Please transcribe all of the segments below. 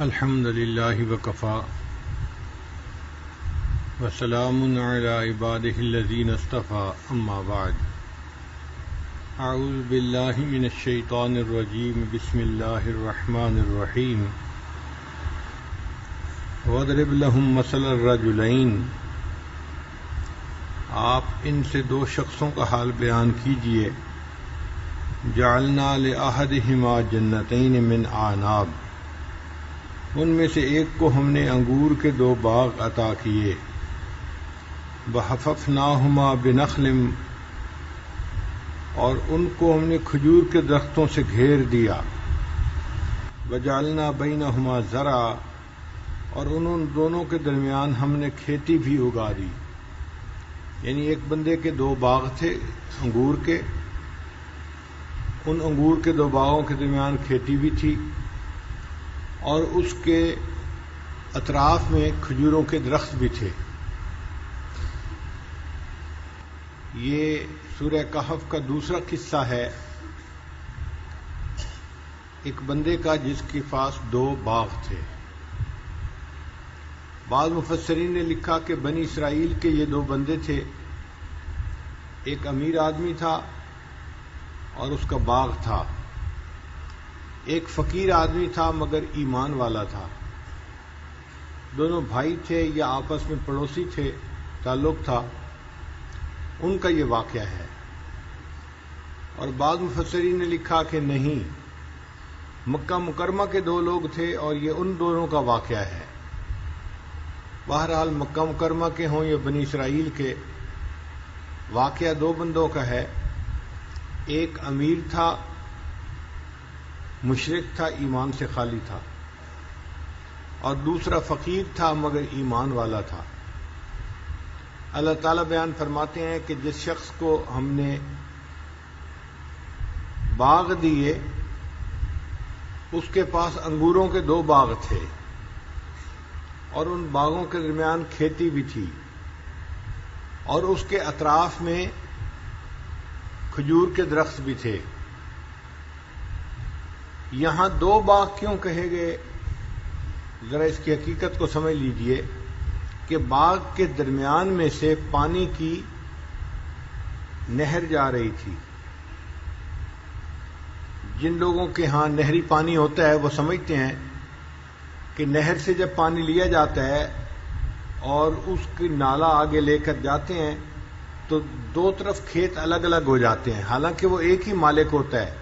الحمد للہ وکفا وسلام علی عبادہ الذین اصطفى اما بعد اعوذ باللہ من الشیطان الرجیم بسم اللہ الرحمن الرحیم واضرب لهم مثل الرجلین آپ ان سے دو شخصوں کا حال بیان کیجئے جعلنا لأحدہما جنتین من اعناب ان میں سے ایک کو ہم نے انگور کے دو باغ عطا کیے وحففناہما بنخل اور ان کو ہم نے کھجور کے درختوں سے گھیر دیا وجعلنا بینہما زرعا اور ان دونوں کے درمیان ہم نے کھیتی بھی اگا دی، یعنی ایک بندے کے دو باغ تھے انگور کے، ان انگور کے دو باغوں کے درمیان کھیتی بھی تھی اور اس کے اطراف میں کھجوروں کے درخت بھی تھے۔ یہ سورہ کہف کا دوسرا قصہ ہے، ایک بندے کا جس کے پاس دو باغ تھے۔ بعض مفسرین نے لکھا کہ بنی اسرائیل کے یہ دو بندے تھے، ایک امیر آدمی تھا اور اس کا باغ تھا، ایک فقیر آدمی تھا مگر ایمان والا تھا۔ دونوں بھائی تھے یا آپس میں پڑوسی تھے، تعلق تھا، ان کا یہ واقعہ ہے۔ اور بعض مفسرین نے لکھا کہ نہیں، مکہ مکرمہ کے دو لوگ تھے اور یہ ان دونوں کا واقعہ ہے۔ بہرحال مکہ مکرمہ کے ہوں یا بنی اسرائیل کے، واقعہ دو بندوں کا ہے۔ ایک امیر تھا، مشرک تھا، ایمان سے خالی تھا، اور دوسرا فقیر تھا مگر ایمان والا تھا۔ اللہ تعالیٰ بیان فرماتے ہیں کہ جس شخص کو ہم نے باغ دیے اس کے پاس انگوروں کے دو باغ تھے اور ان باغوں کے درمیان کھیتی بھی تھی اور اس کے اطراف میں کھجور کے درخت بھی تھے۔ یہاں دو باغ کیوں کہے گئے، ذرا اس کی حقیقت کو سمجھ لیجئے کہ باغ کے درمیان میں سے پانی کی نہر جا رہی تھی۔ جن لوگوں کے ہاں نہری پانی ہوتا ہے وہ سمجھتے ہیں کہ نہر سے جب پانی لیا جاتا ہے اور اس کی نالا آگے لے کر جاتے ہیں تو دو طرف کھیت الگ الگ ہو جاتے ہیں، حالانکہ وہ ایک ہی مالک ہوتا ہے،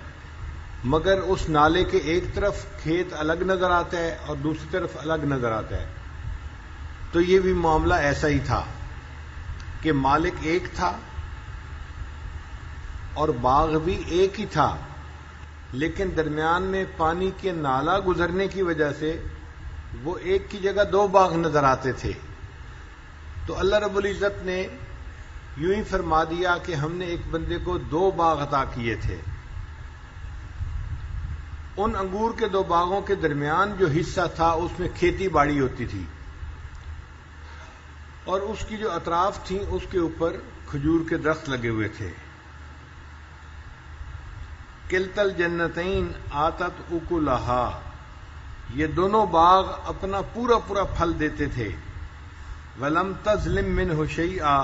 مگر اس نالے کے ایک طرف کھیت الگ نظر آتا ہے اور دوسری طرف الگ نظر آتا ہے۔ تو یہ بھی معاملہ ایسا ہی تھا کہ مالک ایک تھا اور باغ بھی ایک ہی تھا، لیکن درمیان میں پانی کے نالا گزرنے کی وجہ سے وہ ایک کی جگہ دو باغ نظر آتے تھے۔ تو اللہ رب العزت نے یوں ہی فرما دیا کہ ہم نے ایک بندے کو دو باغ عطا کیے تھے۔ ان انگور کے دو باغوں کے درمیان جو حصہ تھا اس میں کھیتی باڑی ہوتی تھی اور اس کی جو اطراف تھیں اس کے اوپر کھجور کے درخت لگے ہوئے تھے۔ کلتا الجنتین آتت اکلہا، یہ دونوں باغ اپنا پورا پورا پھل دیتے تھے۔ ولم تظلم منہ شیئا،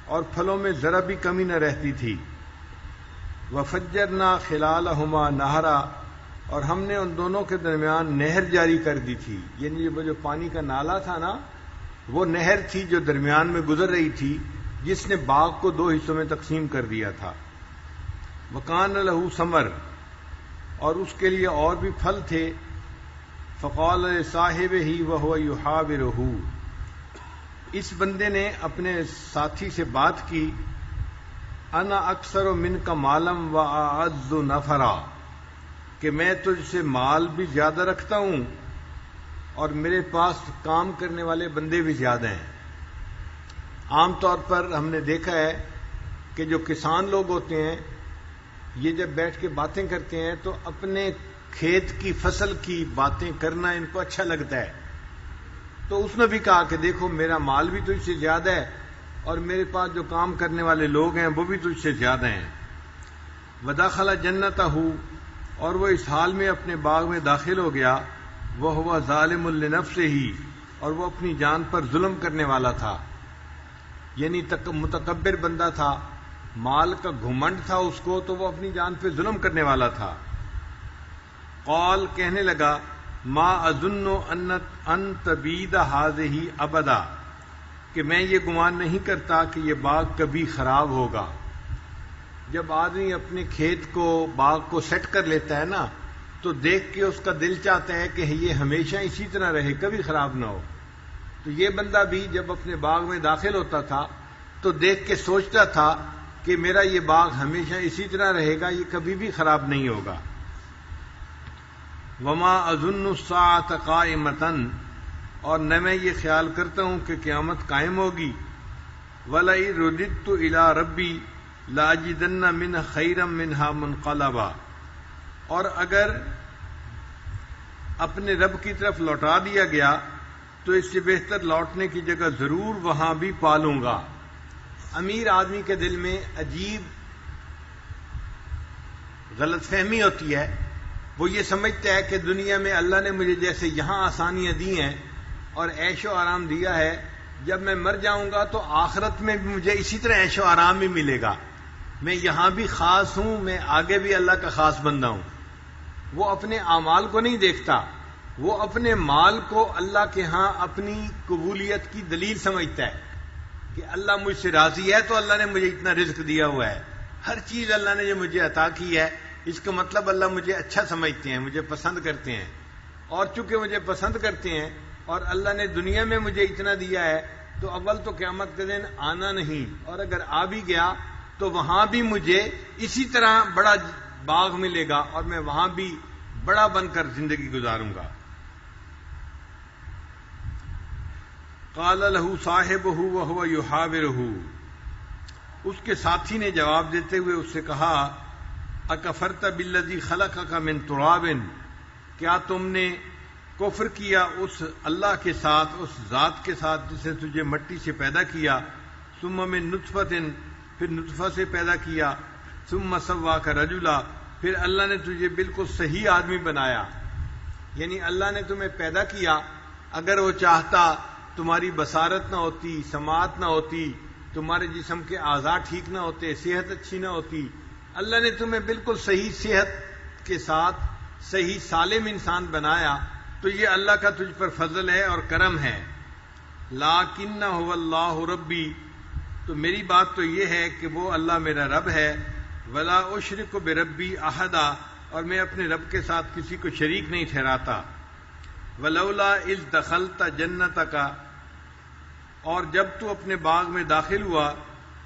اور پھلوں میں ذرا بھی کمی نہ رہتی تھی۔ وفجرنا خلالہما نہرا، اور ہم نے ان دونوں کے درمیان نہر جاری کر دی تھی، یعنی وہ جو پانی کا نالا تھا نا، وہ نہر تھی جو درمیان میں گزر رہی تھی، جس نے باغ کو دو حصوں میں تقسیم کر دیا تھا۔ وکان لہ ثمر، اور اس کے لیے اور بھی پھل تھے۔ فقال لصاحبہ وہو یحاورہ، اس بندے نے اپنے ساتھی سے بات کی، انا اکثر منک مالا واعز نفرا، کہ میں تجھ سے مال بھی زیادہ رکھتا ہوں اور میرے پاس کام کرنے والے بندے بھی زیادہ ہیں۔ عام طور پر ہم نے دیکھا ہے کہ جو کسان لوگ ہوتے ہیں یہ جب بیٹھ کے باتیں کرتے ہیں تو اپنے کھیت کی فصل کی باتیں کرنا ان کو اچھا لگتا ہے۔ تو اس نے بھی کہا کہ دیکھو میرا مال بھی تجھ سے زیادہ ہے اور میرے پاس جو کام کرنے والے لوگ ہیں وہ بھی تجھ سے زیادہ ہیں۔ ودخل جنتہ، اور وہ اس حال میں اپنے باغ میں داخل ہو گیا، وہو ظالم لنفسہ، اور وہ اپنی جان پر ظلم کرنے والا تھا، یعنی متکبر بندہ تھا، مال کا گھمنڈ تھا اس کو، تو وہ اپنی جان پہ ظلم کرنے والا تھا۔ قال، کہنے لگا، ما اظن ان تبید ہذہ ابدا، کہ میں یہ گمان نہیں کرتا کہ یہ باغ کبھی خراب ہوگا۔ جب آدمی اپنے کھیت کو، باغ کو سیٹ کر لیتا ہے نا، تو دیکھ کے اس کا دل چاہتا ہے کہ یہ ہمیشہ اسی طرح رہے، کبھی خراب نہ ہو۔ تو یہ بندہ بھی جب اپنے باغ میں داخل ہوتا تھا تو دیکھ کے سوچتا تھا کہ میرا یہ باغ ہمیشہ اسی طرح رہے گا، یہ کبھی بھی خراب نہیں ہوگا۔ وما اظن الساعة قائمة، اور نہ میں یہ خیال کرتا ہوں کہ قیامت قائم ہوگی۔ وَلَئِن رُدِدتُّ إِلَىٰ رَبِّي لَأَجِدَنَّ مِنْهَ خَيْرًا مِنْهَا مُنْقَلَبًا، اور اگر اپنے رب کی طرف لوٹا دیا گیا تو اس سے بہتر لوٹنے کی جگہ ضرور وہاں بھی پالوں گا۔ امیر آدمی کے دل میں عجیب غلط فہمی ہوتی ہے، وہ یہ سمجھتا ہے کہ دنیا میں اللہ نے مجھے جیسے یہاں آسانیاں دی ہیں اور عیش و آرام دیا ہے، جب میں مر جاؤں گا تو آخرت میں بھی مجھے اسی طرح عیش و آرام ہی ملے گا، میں یہاں بھی خاص ہوں، میں آگے بھی اللہ کا خاص بندہ ہوں۔ وہ اپنے اعمال کو نہیں دیکھتا، وہ اپنے مال کو اللہ کے ہاں اپنی قبولیت کی دلیل سمجھتا ہے کہ اللہ مجھ سے راضی ہے تو اللہ نے مجھے اتنا رزق دیا ہوا ہے، ہر چیز اللہ نے جو مجھے عطا کی ہے اس کا مطلب اللہ مجھے اچھا سمجھتے ہیں، مجھے پسند کرتے ہیں، اور چونکہ مجھے پسند کرتے ہیں اور اللہ نے دنیا میں مجھے اتنا دیا ہے تو اول تو قیامت کے دن آنا نہیں، اور اگر آ بھی گیا تو وہاں بھی مجھے اسی طرح بڑا باغ ملے گا اور میں وہاں بھی بڑا بن کر زندگی گزاروں گا۔ قال له صاحبه وهو يحاوره، اس کے ساتھی نے جواب دیتے ہوئے اس سے کہا، اکفرت بالذی خلقک من تراب، کیا تم نے کفر کیا اس اللہ کے ساتھ، اس ذات کے ساتھ جس نے تجھے مٹی سے پیدا کیا، ثم من نطفۃ، پھر نطفہ سے پیدا کیا، ثم سواک رجلا، پھر اللہ نے تجھے بالکل صحیح آدمی بنایا۔ یعنی اللہ نے تمہیں پیدا کیا، اگر وہ چاہتا تمہاری بصارت نہ ہوتی، سماعت نہ ہوتی، تمہارے جسم کے اعضاء ٹھیک نہ ہوتے، صحت اچھی نہ ہوتی، اللہ نے تمہیں بالکل صحیح صحت کے ساتھ صحیح سالم انسان بنایا، تو یہ اللہ کا تجھ پر فضل ہے اور کرم ہے۔ لیکن هو اللہ ربی، تو میری بات تو یہ ہے کہ وہ اللہ میرا رب ہے، ولا اشرک بربی احدا، اور میں اپنے رب کے ساتھ کسی کو شریک نہیں ٹھہراتا۔ ولولا اذ دخلت جنتک، اور جب تو اپنے باغ میں داخل ہوا،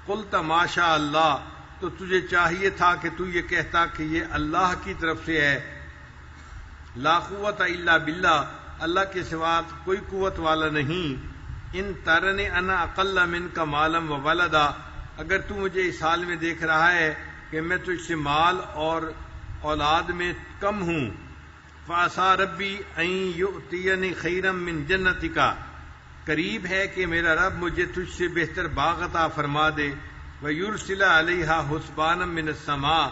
قلت ما شاء اللہ، تو تجھے چاہیے تھا کہ تو یہ کہتا کہ یہ اللہ کی طرف سے ہے، لا قوت الا باللہ، اللہ کے سوا کوئی قوت والا نہیں، ان ترنی انا اقل منک مالا و ولدا، اگر تو مجھے اس حال میں دیکھ رہا ہے کہ میں تجھ سے مال اور اولاد میں کم ہوں، فعسى ربی ان یؤتینی خیرا من جنتک، قریب ہے کہ میرا رب مجھے تجھ سے بہتر باغ عطا فرما دے، وَيُرْسِلَ عَلَيْهَا حُسْبَانًا مِّنَ السَّمَاءِ،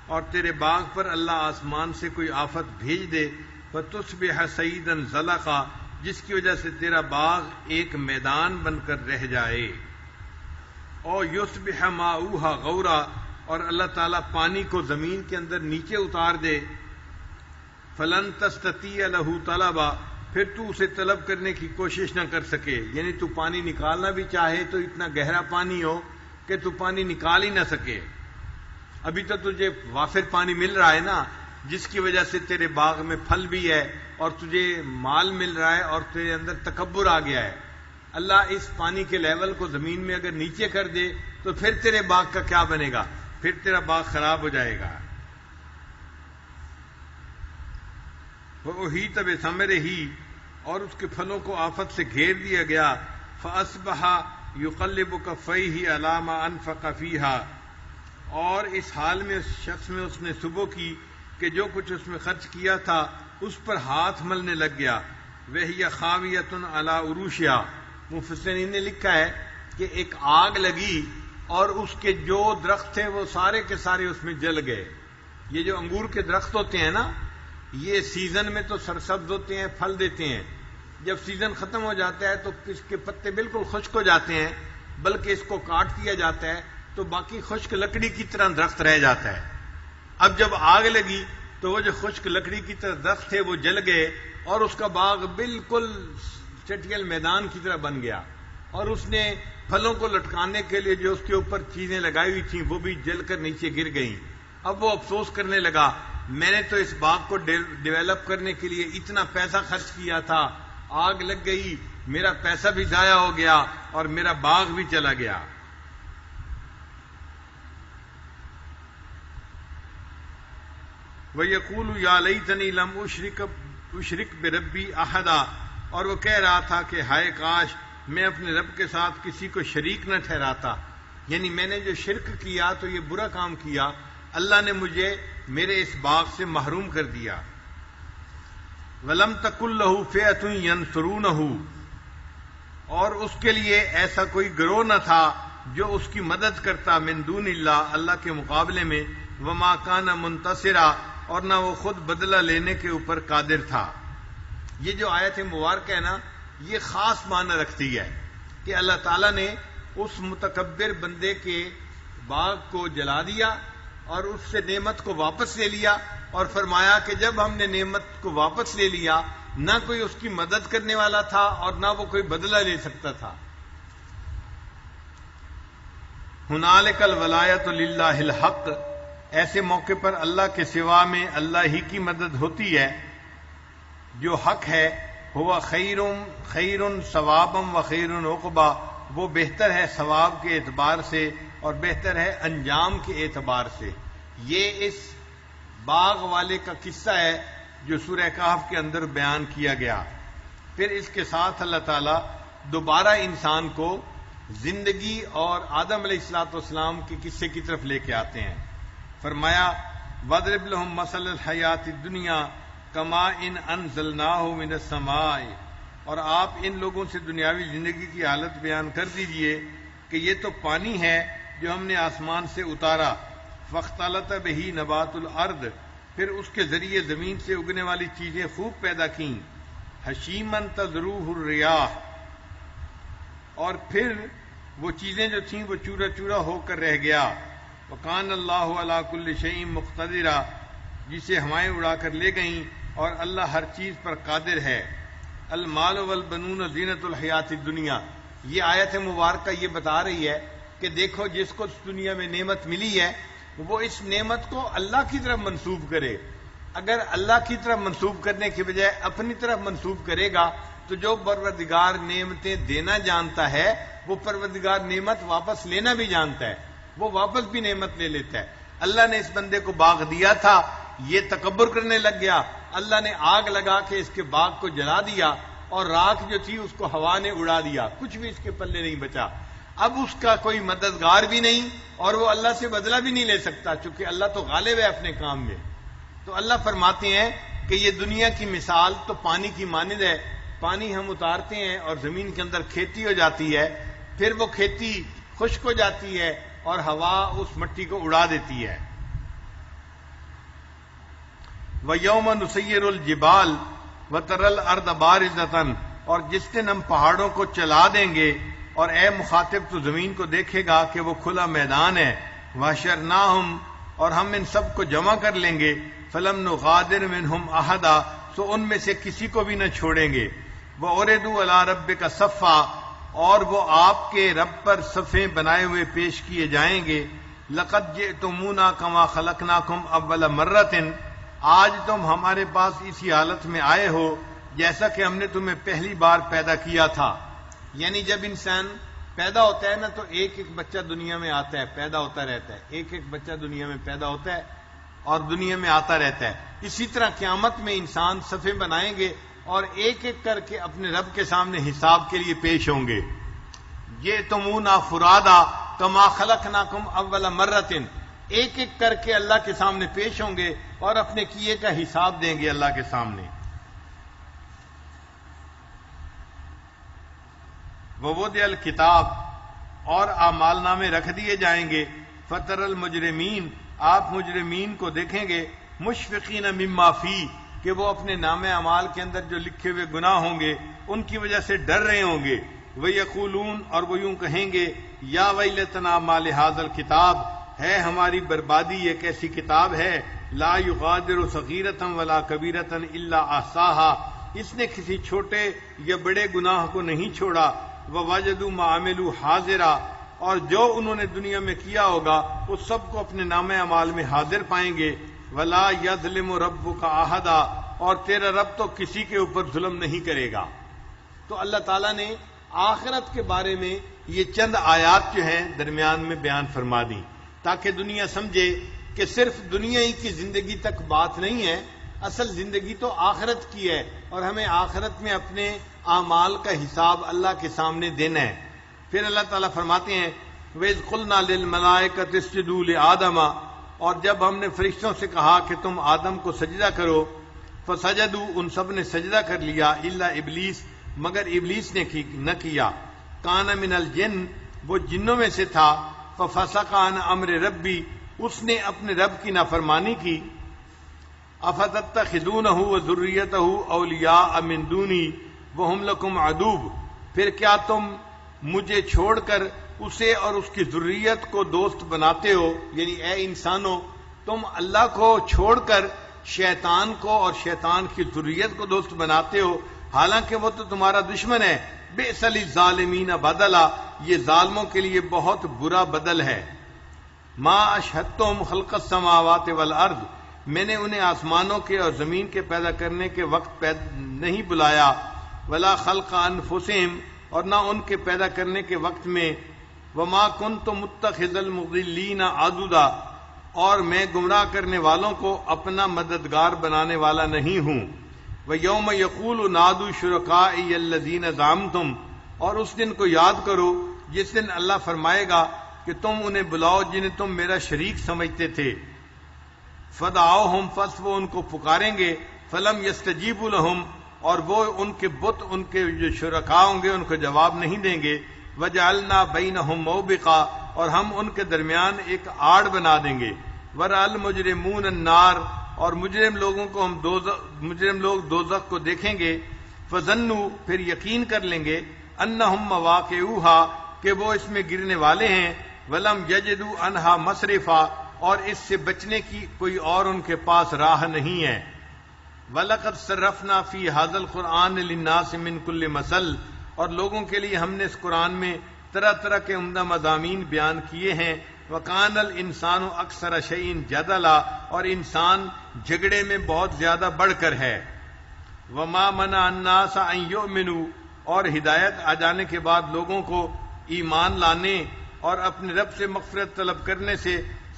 اور تیرے باغ پر اللہ آسمان سے کوئی آفت بھیج دے، فَتُصْبِحَ صَعِيدًا زَلَقًا، جس کی وجہ سے تیرا باغ ایک میدان بن کر رہ جائے، اور يُصْبِحَ مَاؤُهَا غَوْرًا، اور اللہ تعالیٰ پانی کو زمین کے اندر نیچے اتار دے، فَلَن تَسْتَطِيعَ لَهُ طَلَبًا، پھر تو اسے طلب کرنے کی کوشش نہ کر سکے، یعنی تو پانی نکالنا بھی چاہے تو اتنا گہرا پانی ہو کہ تو پانی نکال ہی نہ سکے۔ ابھی تو تجھے وافر پانی مل رہا ہے نا، جس کی وجہ سے تیرے باغ میں پھل بھی ہے اور تجھے مال مل رہا ہے اور تیرے اندر تکبر آ گیا ہے۔ اللہ اس پانی کے لیول کو زمین میں اگر نیچے کر دے تو پھر تیرے باغ کا کیا بنے گا، پھر تیرا باغ خراب ہو جائے گا۔ وَأُحِيطَ بِثَمَرِهِ، اور اس کے پھلوں کو آفت سے گھیر دیا گیا، فَأَصْبَحَ يُقَلِّبُ كَفَّيْهِ عَلَىٰ مَا أَنفَقَ فِيهَا، اور اس حال میں اس شخص میں اس نے صبح کی کہ جو کچھ اس میں خرچ کیا تھا اس پر ہاتھ ملنے لگ گیا، وَهِيَ خَاوِيَةٌ عَلَىٰ عُرُوشِهَا، مفسرین نے لکھا ہے کہ ایک آگ لگی اور اس کے جو درخت تھے وہ سارے کے سارے اس میں جل گئے۔ یہ جو انگور کے درخت ہوتے ہیں نا، یہ سیزن میں تو سرسبز ہوتے ہیں، پھل دیتے ہیں، جب سیزن ختم ہو جاتا ہے تو اس کے پتے بالکل خشک ہو جاتے ہیں، بلکہ اس کو کاٹ دیا جاتا ہے تو باقی خشک لکڑی کی طرح درخت رہ جاتا ہے۔ اب جب آگ لگی تو وہ جو خشک لکڑی کی طرح درخت تھے وہ جل گئے، اور اس کا باغ بالکل چٹیل میدان کی طرح بن گیا، اور اس نے پھلوں کو لٹکانے کے لیے جو اس کے اوپر چیزیں لگائی ہوئی تھیں وہ بھی جل کر نیچے گر گئیں۔ اب وہ افسوس کرنے لگا، میں نے تو اس باغ کو ڈیولپ کرنے کے لیے اتنا پیسہ خرچ کیا تھا، آگ لگ گئی، میرا پیسہ بھی ضائع ہو گیا اور میرا باغ بھی چلا گیا۔ وَيَقُولُ يَا لَيْتَنِي لَمْ أُشْرِكْ بِرَبِّي أَحَدًا، اور وہ کہہ رہا تھا کہ ہائے کاش میں اپنے رب کے ساتھ کسی کو شریک نہ ٹھہراتا، یعنی میں نے جو شرک کیا تو یہ برا کام کیا، اللہ نے مجھے میرے اس باغ سے محروم کر دیا۔ وَلَمْ تَكُن لَّهُ فِئَةٌ يَنصُرُونَهُ، اور اس کے لیے ایسا کوئی گروہ نہ تھا جو اس کی مدد کرتا، من دون اللہ، اللہ کے مقابلے میں، وَمَا كَانَ مُنتَصِرًا، اور نہ وہ خود بدلہ لینے کے اوپر قادر تھا۔ یہ جو آیت مبارکہ ہے نا، یہ خاص معنی رکھتی ہے کہ اللہ تعالیٰ نے اس متکبر بندے کے باغ کو جلا دیا اور اس سے نعمت کو واپس لے لیا، اور فرمایا کہ جب ہم نے نعمت کو واپس لے لیا نہ کوئی اس کی مدد کرنے والا تھا اور نہ وہ کوئی بدلہ لے سکتا تھا۔ ہنالک الولایۃ للہ الحق، ایسے موقع پر اللہ کے سوا میں اللہ ہی کی مدد ہوتی ہے، جو حق ہے، ہوا خیر ثوابا و خیر عقبا، وہ بہتر ہے ثواب کے اعتبار سے اور بہتر ہے انجام کے اعتبار سے۔ یہ اس باغ والے کا قصہ ہے جو سورہ کہف کے اندر بیان کیا گیا۔ پھر اس کے ساتھ اللہ تعالیٰ دوبارہ انسان کو زندگی اور آدم علیہ السلام کے قصے کی طرف لے کے آتے ہیں۔ فرمایا وَاضْرِبْ لَهُم مَثَلَ الْحَيَاةِ الدُّنْيَا كَمَاءٍ أَنزَلْنَاهُ مِنَ السَّمَاءِ، اور آپ ان لوگوں سے دنیاوی زندگی کی حالت بیان کر دیجئے کہ یہ تو پانی ہے جو ہم نے آسمان سے اتارا، فَاخْتَلَطَ بِهِ نَبَاتُ الْأَرْضِ، پھر اس کے ذریعے زمین سے اگنے والی چیزیں خوب پیدا کیں، حشیماً تذروہ الریاح، اور پھر وہ چیزیں جو تھیں وہ چورا چورا ہو کر رہ گیا، وَكَانَ اللَّهُ عَلَى كُلِّ شَيْءٍ مُقْتَدِرًا، جسے ہوائیں اڑا کر لے گئیں اور اللہ ہر چیز پر قادر ہے۔ المال والبنون زینت الحیات الدنیا، یہ آیت مبارکہ یہ بتا رہی ہے کہ دیکھو جس کو اس دنیا میں نعمت ملی ہے وہ اس نعمت کو اللہ کی طرف منسوب کرے۔ اگر اللہ کی طرف منسوب کرنے کے بجائے اپنی طرف منسوب کرے گا تو جو پروردگار نعمتیں دینا جانتا ہے وہ پروردگار نعمت واپس لینا بھی جانتا ہے، وہ واپس بھی نعمت لے لیتا ہے۔ اللہ نے اس بندے کو باغ دیا تھا، یہ تکبر کرنے لگ گیا، اللہ نے آگ لگا کے اس کے باغ کو جلا دیا اور راکھ جو تھی اس کو ہوا نے اڑا دیا، کچھ بھی اس کے پلے نہیں بچا۔ اب اس کا کوئی مددگار بھی نہیں اور وہ اللہ سے بدلہ بھی نہیں لے سکتا، چونکہ اللہ تو غالب ہے اپنے کام میں۔ تو اللہ فرماتے ہیں کہ یہ دنیا کی مثال تو پانی کی مانند ہے، پانی ہم اتارتے ہیں اور زمین کے اندر کھیتی ہو جاتی ہے، پھر وہ کھیتی خشک ہو جاتی ہے اور ہوا اس مٹی کو اڑا دیتی ہے۔ وَيَوْمَ نُسَيِّرُ الْجِبَالَ وَتَرَى الْأَرْضَ بَارِزَةً، اور جس دن ہم پہاڑوں کو چلا دیں گے اور اے مخاطب تو زمین کو دیکھے گا کہ وہ کھلا میدان ہے، وَحْشَرْنَاهُمْ، اور ہم ان سب کو جمع کر لیں گے، فَلَمْ نُغَادِرْ مِنْهُمْ أَحَدًا، سو ان میں سے کسی کو بھی نہ چھوڑیں گے، وَعُرِضُوا عَلَىٰ رَبِّكَ صَفًّا، اور وہ آپ کے رب پر صفیں بنائے ہوئے پیش کیے جائیں گے، لَقَدْ جِئْتُمُونَا كَمَا خَلَقْنَاكُمْ أَوَّلَ مَرَّةٍ، آج تم ہمارے پاس اسی حالت میں آئے ہو جیسا کہ ہم نے تمہیں پہلی بار پیدا کیا تھا۔ یعنی جب انسان پیدا ہوتا ہے نا تو ایک ایک بچہ دنیا میں آتا ہے، پیدا ہوتا رہتا ہے، ایک ایک بچہ دنیا میں پیدا ہوتا ہے اور دنیا میں آتا رہتا ہے۔ اسی طرح قیامت میں انسان صفیں بنائیں گے اور ایک ایک کر کے اپنے رب کے سامنے حساب کے لیے پیش ہوں گے۔ جئتمونا فرادا کما خلقناکم اول مرۃ، ایک ایک کر کے اللہ کے سامنے پیش ہوں گے اور اپنے کیے کا حساب دیں گے اللہ کے سامنے۔ ووضع الکتاب، اور اعمال نامے رکھ دیے جائیں گے، فَتَرَى الْمُجْرِمِينَ، آپ مجرمین کو دیکھیں گے، مشفقین مما فی، کہ وہ اپنے نام اعمال کے اندر جو لکھے ہوئے گناہ ہوں گے ان کی وجہ سے ڈر رہے ہوں گے. وَيَقُولُونَ اور وہ یوں کہیں گے یا ویلتنا ما لہذا الکتاب ہے ہماری بربادی یہ کیسی کتاب ہے لا یغادر صغیرۃ ولا کبیرۃ الا احصاها اس نے کسی چھوٹے یا بڑے گناہ کو نہیں چھوڑا. ووجدوا ما عملوا حاضرا اور جو انہوں نے دنیا میں کیا ہوگا اس سب کو اپنے نام اعمال میں حاضر پائیں گے. ولا یظلم ربک احدا اور تیرا رب تو کسی کے اوپر ظلم نہیں کرے گا. تو اللہ تعالیٰ نے آخرت کے بارے میں یہ چند آیات جو ہیں درمیان میں بیان فرما دی تاکہ دنیا سمجھے کہ صرف دنیا ہی کی زندگی تک بات نہیں ہے، اصل زندگی تو آخرت کی ہے اور ہمیں آخرت میں اپنے اعمال کا حساب اللہ کے سامنے دینا ہے. پھر اللہ تعالیٰ فرماتے ہیں وَإِذْ قُلْنَا لِلْمَلَائِكَةِ اسْجُدُوا لِآدَمَ اور جب ہم نے فرشتوں سے کہا کہ تم آدم کو سجدہ کرو فسجدوا ان سب نے سجدہ کر لیا الا ابلیس مگر ابلیس نے نہ کیا. کان من الجن وہ جنوں میں سے تھا. ففسق عن امر ربی اس نے اپنے رب کی نافرمانی کی. افتتخذونہ وذریتہ اولیاء من دونی وہم لکم عدو پھر کیا تم مجھے چھوڑ کر اسے اور اس کی ذریت کو دوست بناتے ہو، یعنی اے انسانوں تم اللہ کو چھوڑ کر شیطان کو اور شیطان کی ذریت کو دوست بناتے ہو حالانکہ وہ تو تمہارا دشمن ہے. بئس للظالمین بدلا یہ ظالموں کے لیے بہت برا بدل ہے. ما اشہدتم خلق السماوات والارض میں نے انہیں آسمانوں کے اور زمین کے پیدا کرنے کے وقت نہیں بلایا. ولا خلق انفسہم اور نہ ان کے پیدا کرنے کے وقت میں. وما کنت متخذ المضلین عضدا اور میں گمراہ کرنے والوں کو اپنا مددگار بنانے والا نہیں ہوں. وَيَوْمَ يَقُولُ نَادُوا شُرَكَائِيَ الَّذِينَ زَعَمْتُمْ اور اس دن کو یاد کرو جس دن اللہ فرمائے گا کہ تم انہیں بلاؤ جنہیں تم میرا شریک سمجھتے تھے. فَدَعَوْهُمْ پس وہ ان کو پکاریں گے. فَلَمْ يَسْتَجِيبُوا لَهُمْ اور وہ ان کے بت ان کے جو شرکا ہوں گے ان کو جواب نہیں دیں گے. وَجَعَلْنَا بَيْنَهُمْ مَوْبِقًا اور ہم ان کے درمیان ایک آڑ بنا دیں گے. وَرَأَى الْمُجْرِمُونَ النَّارَ اور مجرم لوگ دوزخ کو دیکھیں گے. فظنوا پھر یقین کر لیں گے انہم مواقعوها کہ وہ اس میں گرنے والے ہیں. ولم یجدوا عنہا مصرفا اور اس سے بچنے کی کوئی اور ان کے پاس راہ نہیں ہے. وَلَقَدْ صَرَّفْنَا فِي هَذَا الْقُرْآنِ لِلنَّاسِ مِنْ كُلِّ مَثَلٍ اور لوگوں کے لیے ہم نے اس قرآن میں طرح طرح کے عمدہ مضامین بیان کیے ہیں. وَكَانَ الْإِنسَانُ أَكْثَرَ شَيْءٍ جَدَلًا اور انسان جھگڑے میں بہت زیادہ بڑھ کر ہے. وَمَا مَنَعَ النَّاسَ أَن يُؤْمِنُوا اور ہدایت آ جانے کے بعد لوگوں کو ایمان لانے اور اپنے رب سے مغفرت طلب کرنے سے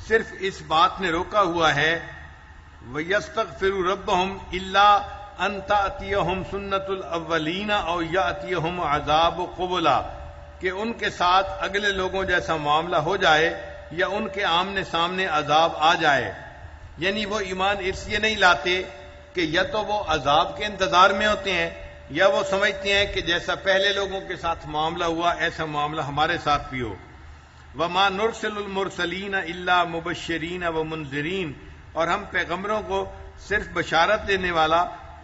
صرف اس بات نے روکا ہوا ہے وَيَسْتَغْفِرُوا رَبَّهُمْ إِلَّا أَن تَأْتِيَهُمْ سُنَّةُ الْأَوَّلِينَ أَوْ يَأْتِيَهُمْ عَذَابُ قُبُلًا کہ ان کے ساتھ اگلے لوگوں جیسا معاملہ ہو جائے یا ان کے آمنے سامنے عذاب آ جائے. یعنی وہ ایمان اس لیے نہیں لاتے کہ یا تو وہ عذاب کے انتظار میں ہوتے ہیں یا وہ سمجھتے ہیں کہ جیسا پہلے لوگوں کے ساتھ معاملہ ہوا ایسا معاملہ ہمارے ساتھ بھی ہو. وَمَا نُرْسِلُ الْمُرْسَلِينَ إِلَّا مُبَشِّرِينَ وَمُنذِرِينَ اور ہم پیغمبروں کو صرف بشارت دینے والا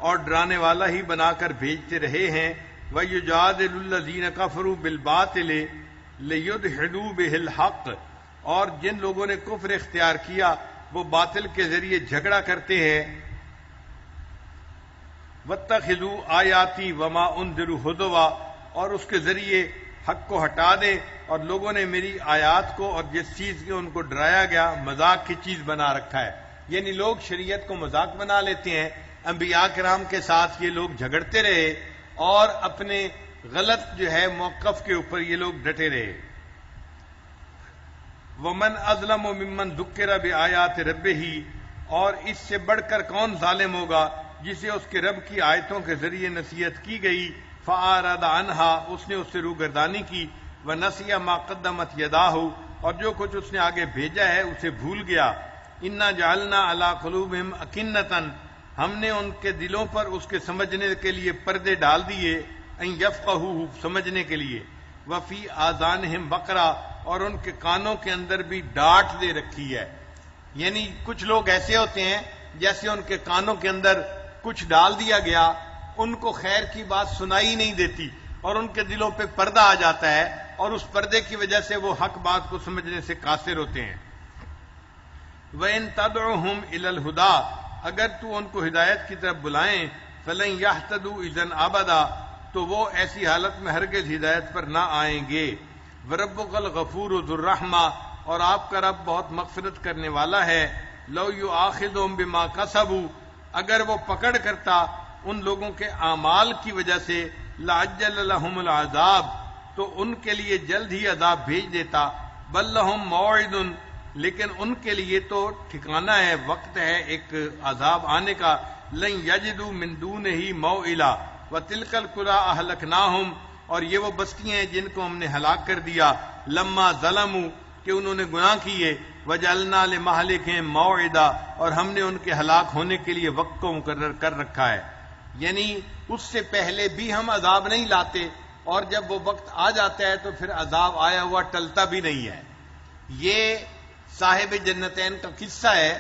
اور ڈرانے والا ہی بنا کر بھیجتے رہے ہیں. وَيُجَادِلُ الَّذِينَ كَفَرُوا بِالْبَاطِلِ لِيُدْحِضُوا بِهِ الْحَقَّ اور جن لوگوں نے کفر اختیار کیا وہ باطل کے ذریعے جھگڑا کرتے ہیں. وَاتَّخِذُوا آیَاتِي وَمَا أُنذِرُوا هُزُوًا اور اس کے ذریعے حق کو ہٹا دے اور لوگوں نے میری آیات کو اور جس چیز کے ان کو ڈرایا گیا مذاق کی چیز بنا رکھا ہے. یعنی لوگ شریعت کو مذاق بنا لیتے ہیں. انبیاء کرام کے ساتھ یہ لوگ جھگڑتے رہے اور اپنے غلط جو ہے موقف کے اوپر یہ لوگ ڈٹے رہے. وَمَنْ أَظْلَمُ مِمَّنْ ذُكِّرَ بِآيَاتِ رَبِّهِ اور اس سے بڑھ کر کون ظالم ہوگا جسے اس کے رب کی آیتوں کے ذریعے نصیحت کی گئی. فَأَعْرَضَ عَنْهَا اس نے اس سے روگردانی کی. وَنَسِيَ مَا قَدَّمَتْ يَدَاهُ اور جو کچھ اس نے آگے بھیجا ہے اسے بھول گیا. إِنَّا جَعَلْنَا عَلَىٰ قُلُوبِهِمْ أَكِنَّةً ہم نے ان کے دلوں پر اس کے سمجھنے کے لیے پردے ڈال دیے. ان یفقہوہ سمجھنے کے لیے. وفی آذانہم وقرا اور ان کے کانوں کے اندر بھی ڈاٹ دے رکھی ہے. یعنی کچھ لوگ ایسے ہوتے ہیں جیسے ان کے کانوں کے اندر کچھ ڈال دیا گیا، ان کو خیر کی بات سنائی نہیں دیتی اور ان کے دلوں پہ پردہ آ جاتا ہے، اور اس پردے کی وجہ سے وہ حق بات کو سمجھنے سے قاصر ہوتے ہیں۔ وَإِن تَدْعُهُمْ إِلَى الْهُدَىٰ، اگر تو ان کو ہدایت کی طرف بلائیں، فَلَن يَهْتَدُوا إِذًا أَبَدًا، تو وہ ایسی حالت میں ہرگز ہدایت پر نہ آئیں گے۔ وَرَبُّكَ الْغَفُورُ ذُو الرَّحْمَةِ، اور آپ کا رب بہت مغفرت کرنے والا ہے۔ لَوْ يُؤَاخِذُهُم بِمَا كَسَبُوا، اگر وہ پکڑ کرتا ان لوگوں کے اعمال کی وجہ سے، لَعَجَّلَ لَهُمُ الْعَذَابَ، تو ان کے لیے جلد ہی عذاب بھیج دیتا۔ بَل لَّهُم مَّوْعِدٌ، لیکن ان کے لیے تو ٹھکانہ ہے، وقت ہے ایک عذاب آنے کا۔ لَن يَجِدُوا مِن دُونِهِ مَوْئِلًا وَتِلْكَ الْقُرَىٰ أَهْلَكْنَاهُمْ، اور یہ وہ بستیاں ہیں جن کو ہم نے ہلاک کر دیا، لما ظلموا، کہ انہوں نے گناہ کیے، وَجَعَلْنَا لِمَهْلِكِهِم مَّوْعِدًا، اور ہم نے ان کے ہلاک ہونے کے لیے وقت کو مقرر کر رکھا ہے۔ یعنی اس سے پہلے بھی ہم عذاب نہیں لاتے، اور جب وہ وقت آ جاتا ہے تو پھر عذاب آیا ہوا ٹلتا بھی نہیں ہے۔ یہ صاحب جنتین کا قصہ ہے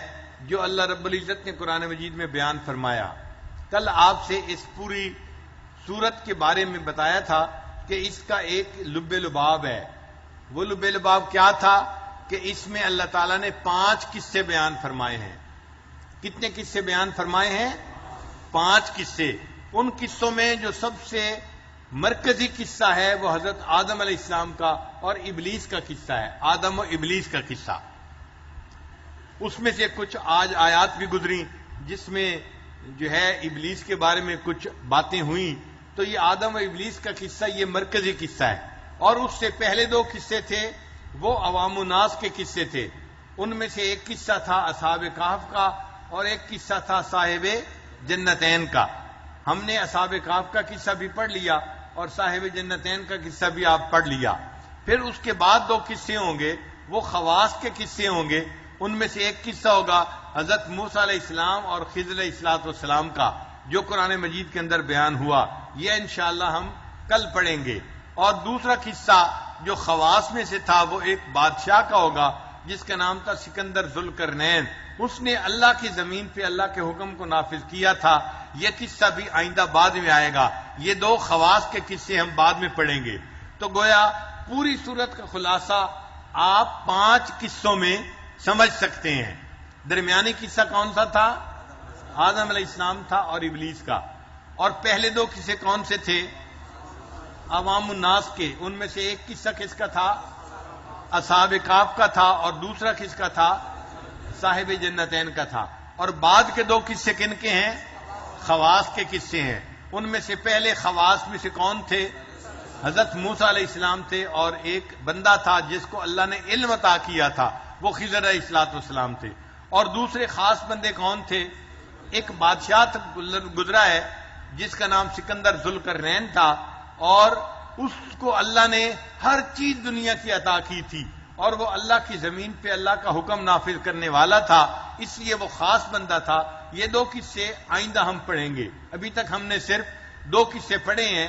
جو اللہ رب العزت نے قرآن مجید میں بیان فرمایا۔ کل آپ سے اس پوری سورت کے بارے میں بتایا تھا کہ اس کا ایک لب لباب ہے۔ وہ لب لباب کیا تھا کہ اس میں اللہ تعالیٰ نے 5 قصے بیان فرمائے ہیں۔ کتنے قصے بیان فرمائے ہیں؟ 5 قصے۔ ان قصوں میں جو سب سے مرکزی قصہ ہے وہ حضرت آدم علیہ السلام کا اور ابلیس کا قصہ ہے، آدم و ابلیس کا قصہ۔ اس میں سے کچھ آج آیات بھی گزری جس میں جو ہے ابلیس کے بارے میں کچھ باتیں ہوئیں، تو یہ آدم و ابلیس کا قصہ یہ مرکزی قصہ ہے۔ اور اس سے پہلے 2 قصے تھے وہ عوام الناس کے قصے تھے۔ ان میں سے ایک قصہ تھا اصحاب کہف کا اور ایک قصہ تھا صاحب جنتین کا۔ ہم نے اصحاب کہف کا قصہ بھی پڑھ لیا اور صاحب جنتین کا قصہ بھی آپ پڑھ لیا۔ پھر اس کے بعد 2 قصے ہوں گے، وہ خواص کے قصے ہوں گے۔ ان میں سے ایک قصہ ہوگا حضرت موسیٰ علیہ السلام اور خضر علیہ السلام کا، جو قرآن مجید کے اندر بیان ہوا۔ یہ انشاءاللہ ہم کل پڑھیں گے۔ اور دوسرا قصہ جو خواص میں سے تھا وہ ایک بادشاہ کا ہوگا جس کا نام تھا سکندر ذوالقرنین۔ اس نے اللہ کی زمین پہ اللہ کے حکم کو نافذ کیا تھا۔ یہ قصہ بھی آئندہ بعد میں آئے گا۔ یہ 2 خواص کے قصے ہم بعد میں پڑھیں گے۔ تو گویا پوری سورت کا خلاصہ آپ 5 قصوں میں سمجھ سکتے ہیں۔ درمیانی قصہ کون سا تھا؟ آدم علیہ السلام تھا اور ابلیس کا۔ اور پہلے 2 قصے کون سے تھے؟ عوام الناس کے۔ ان میں سے ایک قصہ کس کا تھا؟ اصحاب کہف کا تھا، اور دوسرا کس کا تھا؟ صاحب جنتین کا تھا۔ اور بعد کے 2 قصے کن کے ہیں؟ خواص کے قصے ہیں۔ ان میں سے پہلے خواص میں سے کون تھے؟ حضرت موسیٰ علیہ السلام تھے، اور ایک بندہ تھا جس کو اللہ نے علم عطا کیا تھا، وہ خضر علیہ السلام تھے۔ اور دوسرے خاص بندے کون تھے؟ ایک بادشاہ گزرا ہے جس کا نام سکندر ذوالقرنین تھا، اور اس کو اللہ نے ہر چیز دنیا کی عطا کی تھی، اور وہ اللہ کی زمین پہ اللہ کا حکم نافذ کرنے والا تھا، اس لیے وہ خاص بندہ تھا۔ یہ 2 قصے آئندہ ہم پڑھیں گے۔ ابھی تک ہم نے صرف 2 قصے پڑھے ہیں،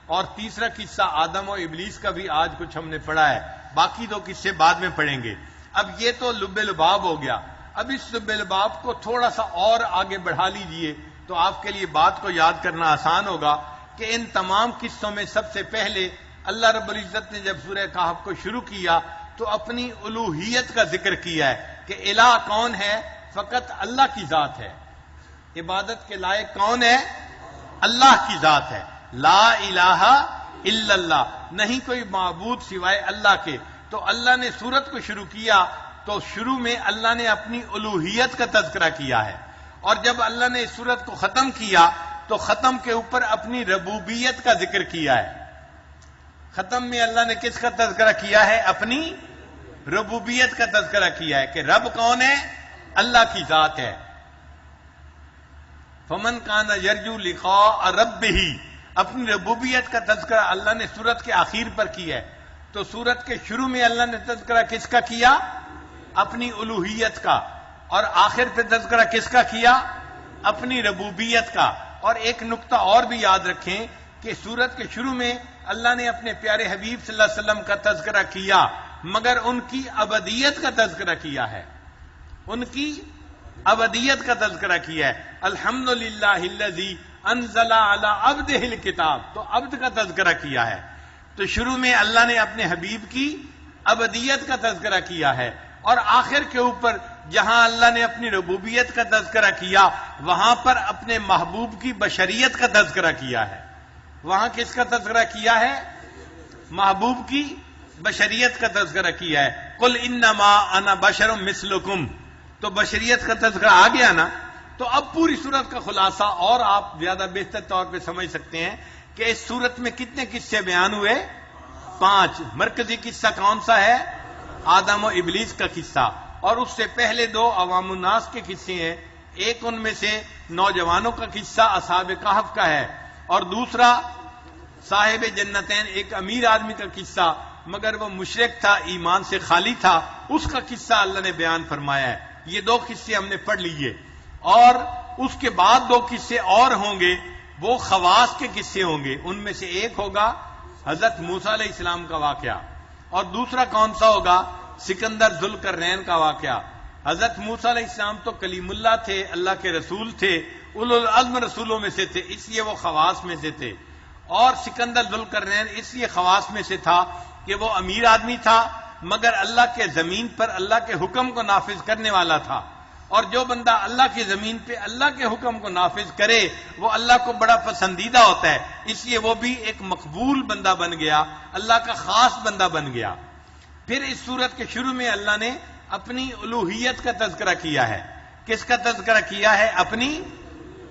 اور تیسرا قصہ آدم و ابلیس کا بھی آج کچھ ہم نے پڑھا ہے، باقی 2 قصے بعد میں پڑھیں گے۔ اب یہ تو لب لباب ہو گیا۔ اب اس لب لباب کو تھوڑا سا اور آگے بڑھا لیجئے تو آپ کے لیے بات کو یاد کرنا آسان ہوگا کہ ان تمام قصوں میں سب سے پہلے اللہ رب العزت نے جب سورہ کہف کو شروع کیا تو اپنی الوہیت کا ذکر کیا ہے کہ الہ کون ہے؟ فقط اللہ کی ذات ہے۔ عبادت کے لائق کون ہے؟ اللہ کی ذات ہے۔ لا الہ الا اللہ، نہیں کوئی معبود سوائے اللہ کے۔ تو اللہ نے سورت کو شروع کیا تو شروع میں اللہ نے اپنی الوہیت کا تذکرہ کیا ہے، اور جب اللہ نے اس سورت کو ختم کیا تو ختم کے اوپر اپنی ربوبیت کا ذکر کیا ہے۔ ختم میں اللہ نے کس کا تذکرہ کیا ہے؟ اپنی ربوبیت کا تذکرہ کیا ہے کہ رب کون ہے؟ اللہ کی ذات ہے۔ فمن کان یرجو لقاء ربہ، اپنی ربوبیت کا تذکرہ اللہ نے سورت کے آخر پر کیا ہے۔ تو سورت کے شروع میں اللہ نے تذکرہ کس کا کیا؟ اپنی الوہیت کا، اور آخر پہ تذکرہ کس کا کیا؟ اپنی ربوبیت کا۔ اور ایک نقطہ اور بھی یاد رکھیں کہ سورت کے شروع میں اللہ نے اپنے پیارے حبیب صلی اللہ علیہ وسلم کا تذکرہ کیا، مگر ان کی ابدیت کا تذکرہ کیا ہے، ان کی ابدیت کا تذکرہ کیا ہے. الحمدللہ الذی انزل علی عبدہ الکتاب، تو عبد کا تذکرہ کیا ہے. تو شروع میں اللہ نے اپنے حبیب کی ابدیت کا تذکرہ کیا ہے، اور آخر کے اوپر جہاں اللہ نے اپنی ربوبیت کا تذکرہ کیا وہاں پر اپنے محبوب کی بشریت کا تذکرہ کیا ہے. وہاں کس کا تذکرہ کیا ہے؟ محبوب کی بشریت کا تذکرہ کیا ہے. قل انما انا بشر مثلکم، تو بشریت کا تذکرہ آ گیا نا. تو اب پوری سورت کا خلاصہ اور آپ زیادہ بہتر طور پہ سمجھ سکتے ہیں کہ اس سورت میں کتنے قصے بیان ہوئے؟ 5. مرکزی قصہ کون سا ہے؟ آدم و ابلیس کا قصہ، اور اس سے پہلے 2 عوام الناس کے قصے ہیں. ایک ان میں سے نوجوانوں کا قصہ اصحاب کہف کا ہے، اور دوسرا صاحب جنتین ایک امیر آدمی کا قصہ، مگر وہ مشرک تھا، ایمان سے خالی تھا، اس کا قصہ اللہ نے بیان فرمایا ہے. یہ 2 قصے ہم نے پڑھ لیے، اور اس کے بعد 2 قصے اور ہوں گے، وہ خواص کے قصے ہوں گے. ان میں سے ایک ہوگا حضرت موسیٰ علیہ السلام کا واقعہ، اور دوسرا کون سا ہوگا؟ سکندر ذوالقرنین کا واقعہ. حضرت موسیٰ علیہ السلام تو کلیم اللہ تھے، اللہ کے رسول تھے، اولو العزم رسولوں میں سے تھے، اس لیے وہ خواص میں سے تھے. اور سکندر ذوالقرنین اس لیے خواص میں سے تھا کہ وہ امیر آدمی تھا، مگر اللہ کے زمین پر اللہ کے حکم کو نافذ کرنے والا تھا. اور جو بندہ اللہ کی زمین پہ اللہ کے حکم کو نافذ کرے وہ اللہ کو بڑا پسندیدہ ہوتا ہے، اس لیے وہ بھی ایک مقبول بندہ بن گیا، اللہ کا خاص بندہ بن گیا. پھر اس سورت کے شروع میں اللہ نے اپنی الوہیت کا تذکرہ کیا ہے. کس کا تذکرہ کیا ہے؟ اپنی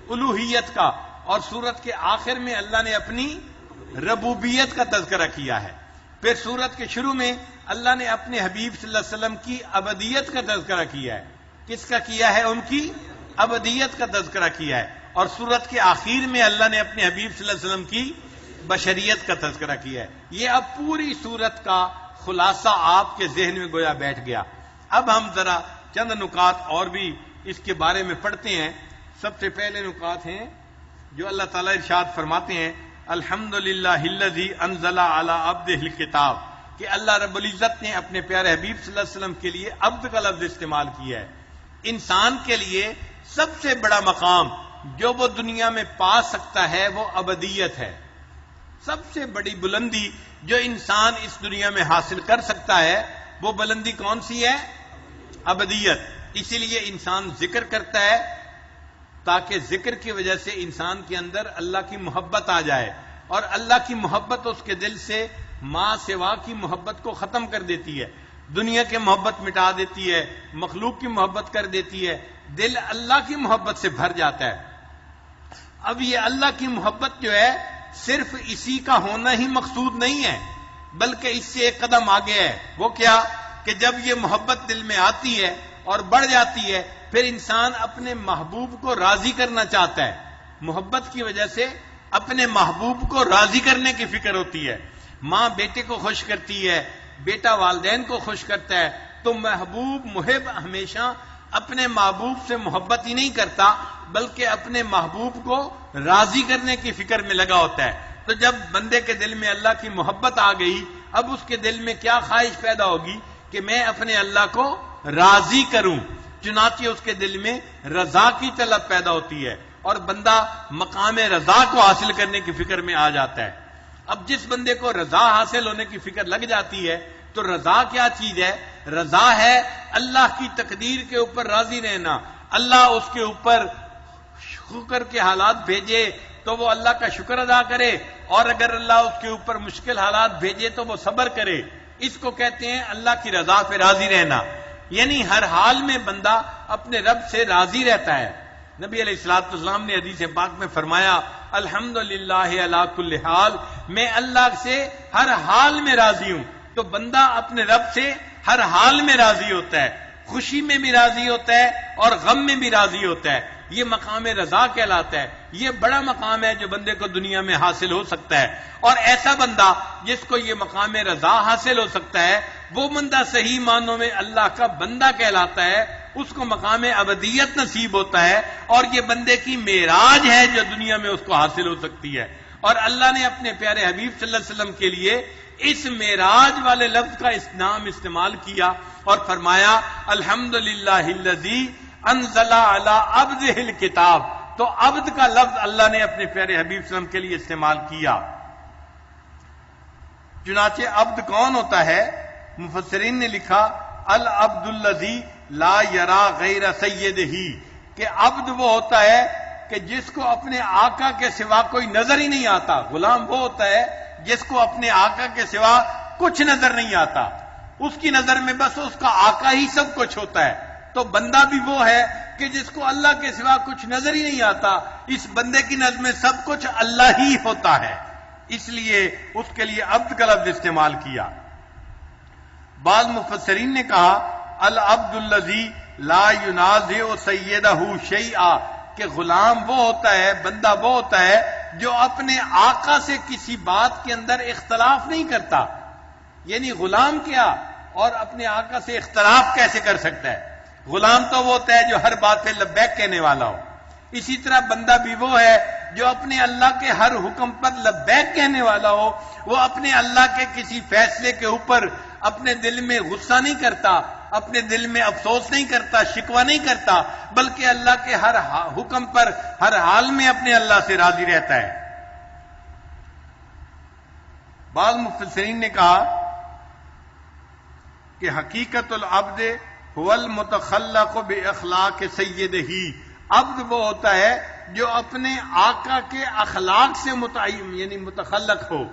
الوہیت کا. اور سورت کے آخر میں اللہ نے اپنی ربوبیت کا تذکرہ کیا ہے. پھر سورت کے شروع میں اللہ نے اپنے حبیب صلی اللہ علیہ وسلم کی ابدیت کا تذکرہ کیا ہے. کس کا کیا ہے؟ ان کی ابدیت کا تذکرہ کیا ہے. اور سورت کے آخر میں اللہ نے اپنے حبیب صلی اللہ علیہ وسلم کی بشریت کا تذکرہ کیا ہے. یہ اب پوری سورت کا خلاصہ آپ کے ذہن میں گویا بیٹھ گیا. اب ہم ذرا چند نکات اور بھی اس کے بارے میں پڑھتے ہیں. سب سے پہلے نکات ہیں جو اللہ تعالیٰ ارشاد فرماتے ہیں الحمدللہ الذی انزل علی عبدہ الکتاب، کہ اللہ رب العزت نے اپنے پیارے حبیب صلی اللہ علیہ وسلم کے لیے عبد کا لفظ استعمال کیا ہے. انسان کے لیے سب سے بڑا مقام جو وہ دنیا میں پا سکتا ہے وہ ابدیت ہے. سب سے بڑی بلندی جو انسان اس دنیا میں حاصل کر سکتا ہے وہ بلندی کون سی ہے؟ ابدیت. اسی لیے انسان ذکر کرتا ہے تاکہ ذکر کی وجہ سے انسان کے اندر اللہ کی محبت آ جائے، اور اللہ کی محبت اس کے دل سے ماں سوا کی محبت کو ختم کر دیتی ہے، دنیا کی محبت مٹا دیتی ہے، مخلوق کی محبت کر دیتی ہے، دل اللہ کی محبت سے بھر جاتا ہے. اب یہ اللہ کی محبت جو ہے صرف اسی کا ہونا ہی مقصود نہیں ہے، بلکہ اس سے ایک قدم آگے ہے. وہ کیا؟ کہ جب یہ محبت دل میں آتی ہے اور بڑھ جاتی ہے پھر انسان اپنے محبوب کو راضی کرنا چاہتا ہے. محبت کی وجہ سے اپنے محبوب کو راضی کرنے کی فکر ہوتی ہے. ماں بیٹے کو خوش کرتی ہے، بیٹا والدین کو خوش کرتا ہے، تو محبوب محب ہمیشہ اپنے محبوب سے محبت ہی نہیں کرتا بلکہ اپنے محبوب کو راضی کرنے کی فکر میں لگا ہوتا ہے. تو جب بندے کے دل میں اللہ کی محبت آ گئی اب اس کے دل میں کیا خواہش پیدا ہوگی کہ میں اپنے اللہ کو راضی کروں. چنانچہ اس کے دل میں رضا کی طلب پیدا ہوتی ہے اور بندہ مقام رضا کو حاصل کرنے کی فکر میں آ جاتا ہے. اب جس بندے کو رضا حاصل ہونے کی فکر لگ جاتی ہے تو رضا کیا چیز ہے؟ رضا ہے اللہ کی تقدیر کے اوپر راضی رہنا. اللہ اس کے اوپر شکر کے حالات بھیجے تو وہ اللہ کا شکر ادا کرے، اور اگر اللہ اس کے اوپر مشکل حالات بھیجے تو وہ صبر کرے. اس کو کہتے ہیں اللہ کی رضا پہ راضی رہنا. یعنی ہر حال میں بندہ اپنے رب سے راضی رہتا ہے. نبی علیہ الصلوۃ والسلام نے حدیث پاک میں فرمایا الحمدللہ علی کل حال، میں اللہ سے ہر حال میں راضی ہوں. تو بندہ اپنے رب سے ہر حال میں راضی ہوتا ہے، خوشی میں بھی راضی ہوتا ہے اور غم میں بھی راضی ہوتا ہے. یہ مقام رضا کہلاتا ہے. یہ بڑا مقام ہے جو بندے کو دنیا میں حاصل ہو سکتا ہے. اور ایسا بندہ جس کو یہ مقام رضا حاصل ہو سکتا ہے وہ بندہ صحیح معنوں میں اللہ کا بندہ کہلاتا ہے، اس کو مقام ابدیت نصیب ہوتا ہے، اور یہ بندے کی معراج ہے جو دنیا میں اس کو حاصل ہو سکتی ہے. اور اللہ نے اپنے پیارے حبیب صلی اللہ علیہ وسلم کے لیے اس معراج والے لفظ کا نام استعمال کیا اور فرمایا الحمدللہ الذی انزل علی عبدہ الکتاب، تو عبد کا لفظ اللہ نے اپنے پیارے حبیب صلی اللہ علیہ وسلم کے لیے استعمال کیا۔ چنانچہ عبد کون ہوتا ہے؟ مفسرین نے لکھا العبد الذی لا یرا غیر سیدہ، کہ عبد وہ ہوتا ہے کہ جس کو اپنے آقا کے سوا کوئی نظر ہی نہیں آتا۔ غلام وہ ہوتا ہے جس کو اپنے آقا کے سوا کچھ نظر نہیں آتا، اس کی نظر میں بس اس کا آقا ہی سب کچھ ہوتا ہے۔ تو بندہ بھی وہ ہے کہ جس کو اللہ کے سوا کچھ نظر ہی نہیں آتا، اس بندے کی نظر میں سب کچھ اللہ ہی ہوتا ہے، اس لیے اس کے لیے عبد کا لفظ استعمال کیا۔ بعض مفسرین نے کہا العبد الذی لا ینازع سیدہ شیئا، کہ غلام وہ ہوتا ہے، بندہ وہ ہوتا ہے جو اپنے آقا سے کسی بات کے اندر اختلاف نہیں کرتا۔ یعنی غلام کیا اور اپنے آقا سے اختلاف کیسے کر سکتا ہے؟ غلام تو وہ ہوتا ہے جو ہر بات پہ لبیک کہنے والا ہو۔ اسی طرح بندہ بھی وہ ہے جو اپنے اللہ کے ہر حکم پر لبیک کہنے والا ہو، وہ اپنے اللہ کے کسی فیصلے کے اوپر اپنے دل میں غصہ نہیں کرتا، اپنے دل میں افسوس نہیں کرتا، شکوہ نہیں کرتا، بلکہ اللہ کے ہر حکم پر ہر حال میں اپنے اللہ سے راضی رہتا ہے۔ بعض مفسرین نے کہا کہ حقیقت العبد هو المتخلق باخلاق سیدہ، عبد وہ ہوتا ہے جو اپنے آقا کے اخلاق سے متعین یعنی متخلق ہو۔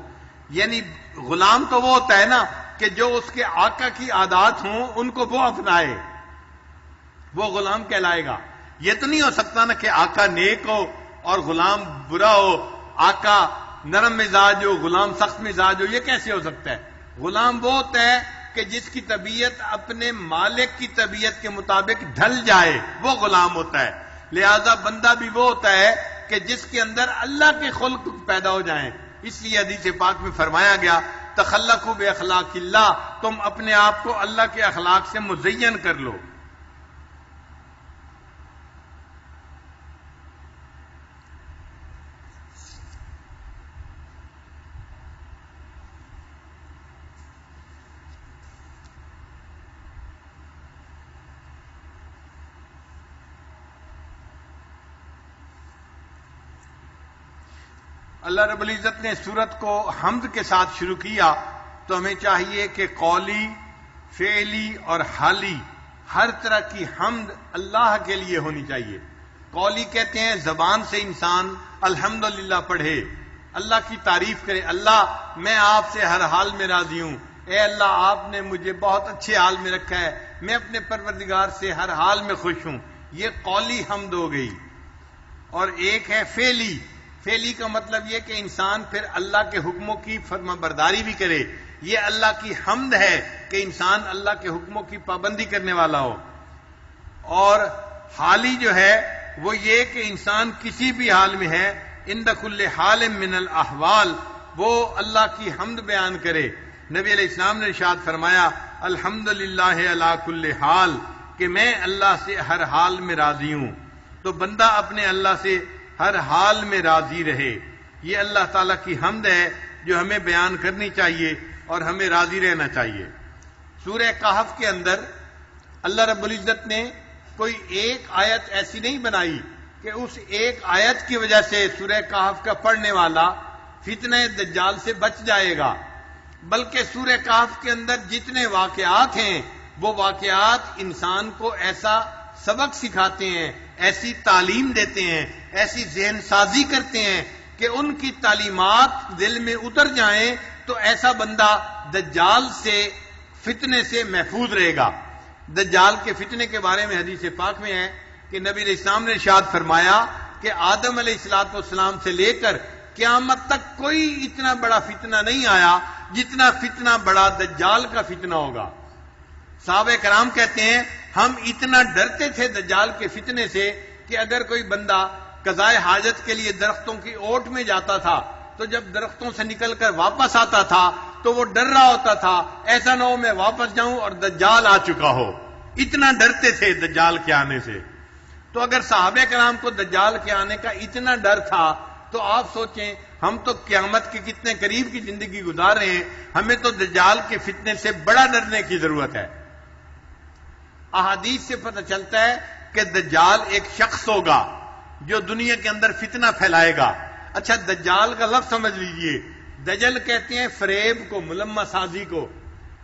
یعنی غلام تو وہ ہوتا ہے نا کہ جو اس کے آقا کی عادات ہوں ان کو وہ اپنائے، وہ غلام کہلائے گا۔ یہ تو نہیں ہو سکتا نا کہ آقا نیک ہو اور غلام برا ہو، آقا نرم مزاج ہو غلام سخت مزاج ہو، یہ کیسے ہو سکتا ہے؟ غلام وہ ہوتا ہے کہ جس کی طبیعت اپنے مالک کی طبیعت کے مطابق ڈھل جائے، وہ غلام ہوتا ہے۔ لہذا بندہ بھی وہ ہوتا ہے کہ جس کے اندر اللہ کے خلق پیدا ہو جائیں۔ اس لیے حدیث پاک میں فرمایا گیا تخلقوا باخلاق اللہ، تم اپنے آپ کو اللہ کے اخلاق سے مزین کر لو۔ اللہ رب العزت نے سورت کو حمد کے ساتھ شروع کیا، تو ہمیں چاہیے کہ قولی، فعلی اور حالی ہر طرح کی حمد اللہ کے لیے ہونی چاہیے۔ قولی کہتے ہیں زبان سے انسان الحمدللہ پڑھے، اللہ کی تعریف کرے، اللہ میں آپ سے ہر حال میں راضی ہوں، اے اللہ آپ نے مجھے بہت اچھے حال میں رکھا ہے، میں اپنے پروردگار سے ہر حال میں خوش ہوں، یہ قولی حمد ہو گئی۔ اور ایک ہے فعلی، فعلی کا مطلب یہ کہ انسان پھر اللہ کے حکموں کی فرما برداری بھی کرے، یہ اللہ کی حمد ہے کہ انسان اللہ کے حکموں کی پابندی کرنے والا ہو۔ اور حالی جو ہے وہ یہ کہ انسان کسی بھی حال میں ہے، عند کل حال من الاحوال، وہ اللہ کی حمد بیان کرے۔ نبی علیہ السلام نے ارشاد فرمایا الحمدللہ علی کل حال، کہ میں اللہ سے ہر حال میں راضی ہوں۔ تو بندہ اپنے اللہ سے ہر حال میں راضی رہے، یہ اللہ تعالیٰ کی حمد ہے جو ہمیں بیان کرنی چاہیے اور ہمیں راضی رہنا چاہیے۔ سورہ کہف کے اندر اللہ رب العزت نے کوئی ایک آیت ایسی نہیں بنائی کہ اس ایک آیت کی وجہ سے سورہ کہف کا پڑھنے والا فتنہ دجال سے بچ جائے گا، بلکہ سورہ کہف کے اندر جتنے واقعات ہیں وہ واقعات انسان کو ایسا سبق سکھاتے ہیں، ایسی تعلیم دیتے ہیں، ایسی ذہن سازی کرتے ہیں کہ ان کی تعلیمات دل میں اتر جائیں تو ایسا بندہ دجال سے فتنے سے محفوظ رہے گا۔ دجال کے فتنے کے بارے میں حدیث پاک میں ہے کہ نبی علیہ السلام نے ارشاد فرمایا کہ آدم علیہ السلام سے لے کر قیامت تک کوئی اتنا بڑا فتنہ نہیں آیا جتنا فتنہ بڑا دجال کا فتنہ ہوگا۔ صحابہ کرام کہتے ہیں ہم اتنا ڈرتے تھے دجال کے فتنے سے کہ اگر کوئی بندہ قضائے حاجت کے لیے درختوں کی اوٹ میں جاتا تھا تو جب درختوں سے نکل کر واپس آتا تھا تو وہ ڈر رہا ہوتا تھا ایسا نہ ہو میں واپس جاؤں اور دجال آ چکا ہو، اتنا ڈرتے تھے دجال کے آنے سے۔ تو اگر صحابہ کرام کو دجال کے آنے کا اتنا ڈر تھا تو آپ سوچیں ہم تو قیامت کے کتنے قریب کی زندگی گزار رہے ہیں، ہمیں تو دجال کے فتنے سے بڑا ڈرنے کی ضرورت ہے۔ احادیث سے پتہ چلتا ہے کہ دجال ایک شخص ہوگا جو دنیا کے اندر فتنہ پھیلائے گا. اچھا دجال کا لفظ سمجھ لیجئے. دجل کہتے ہیں فریب کو، ملمہ سازی کو.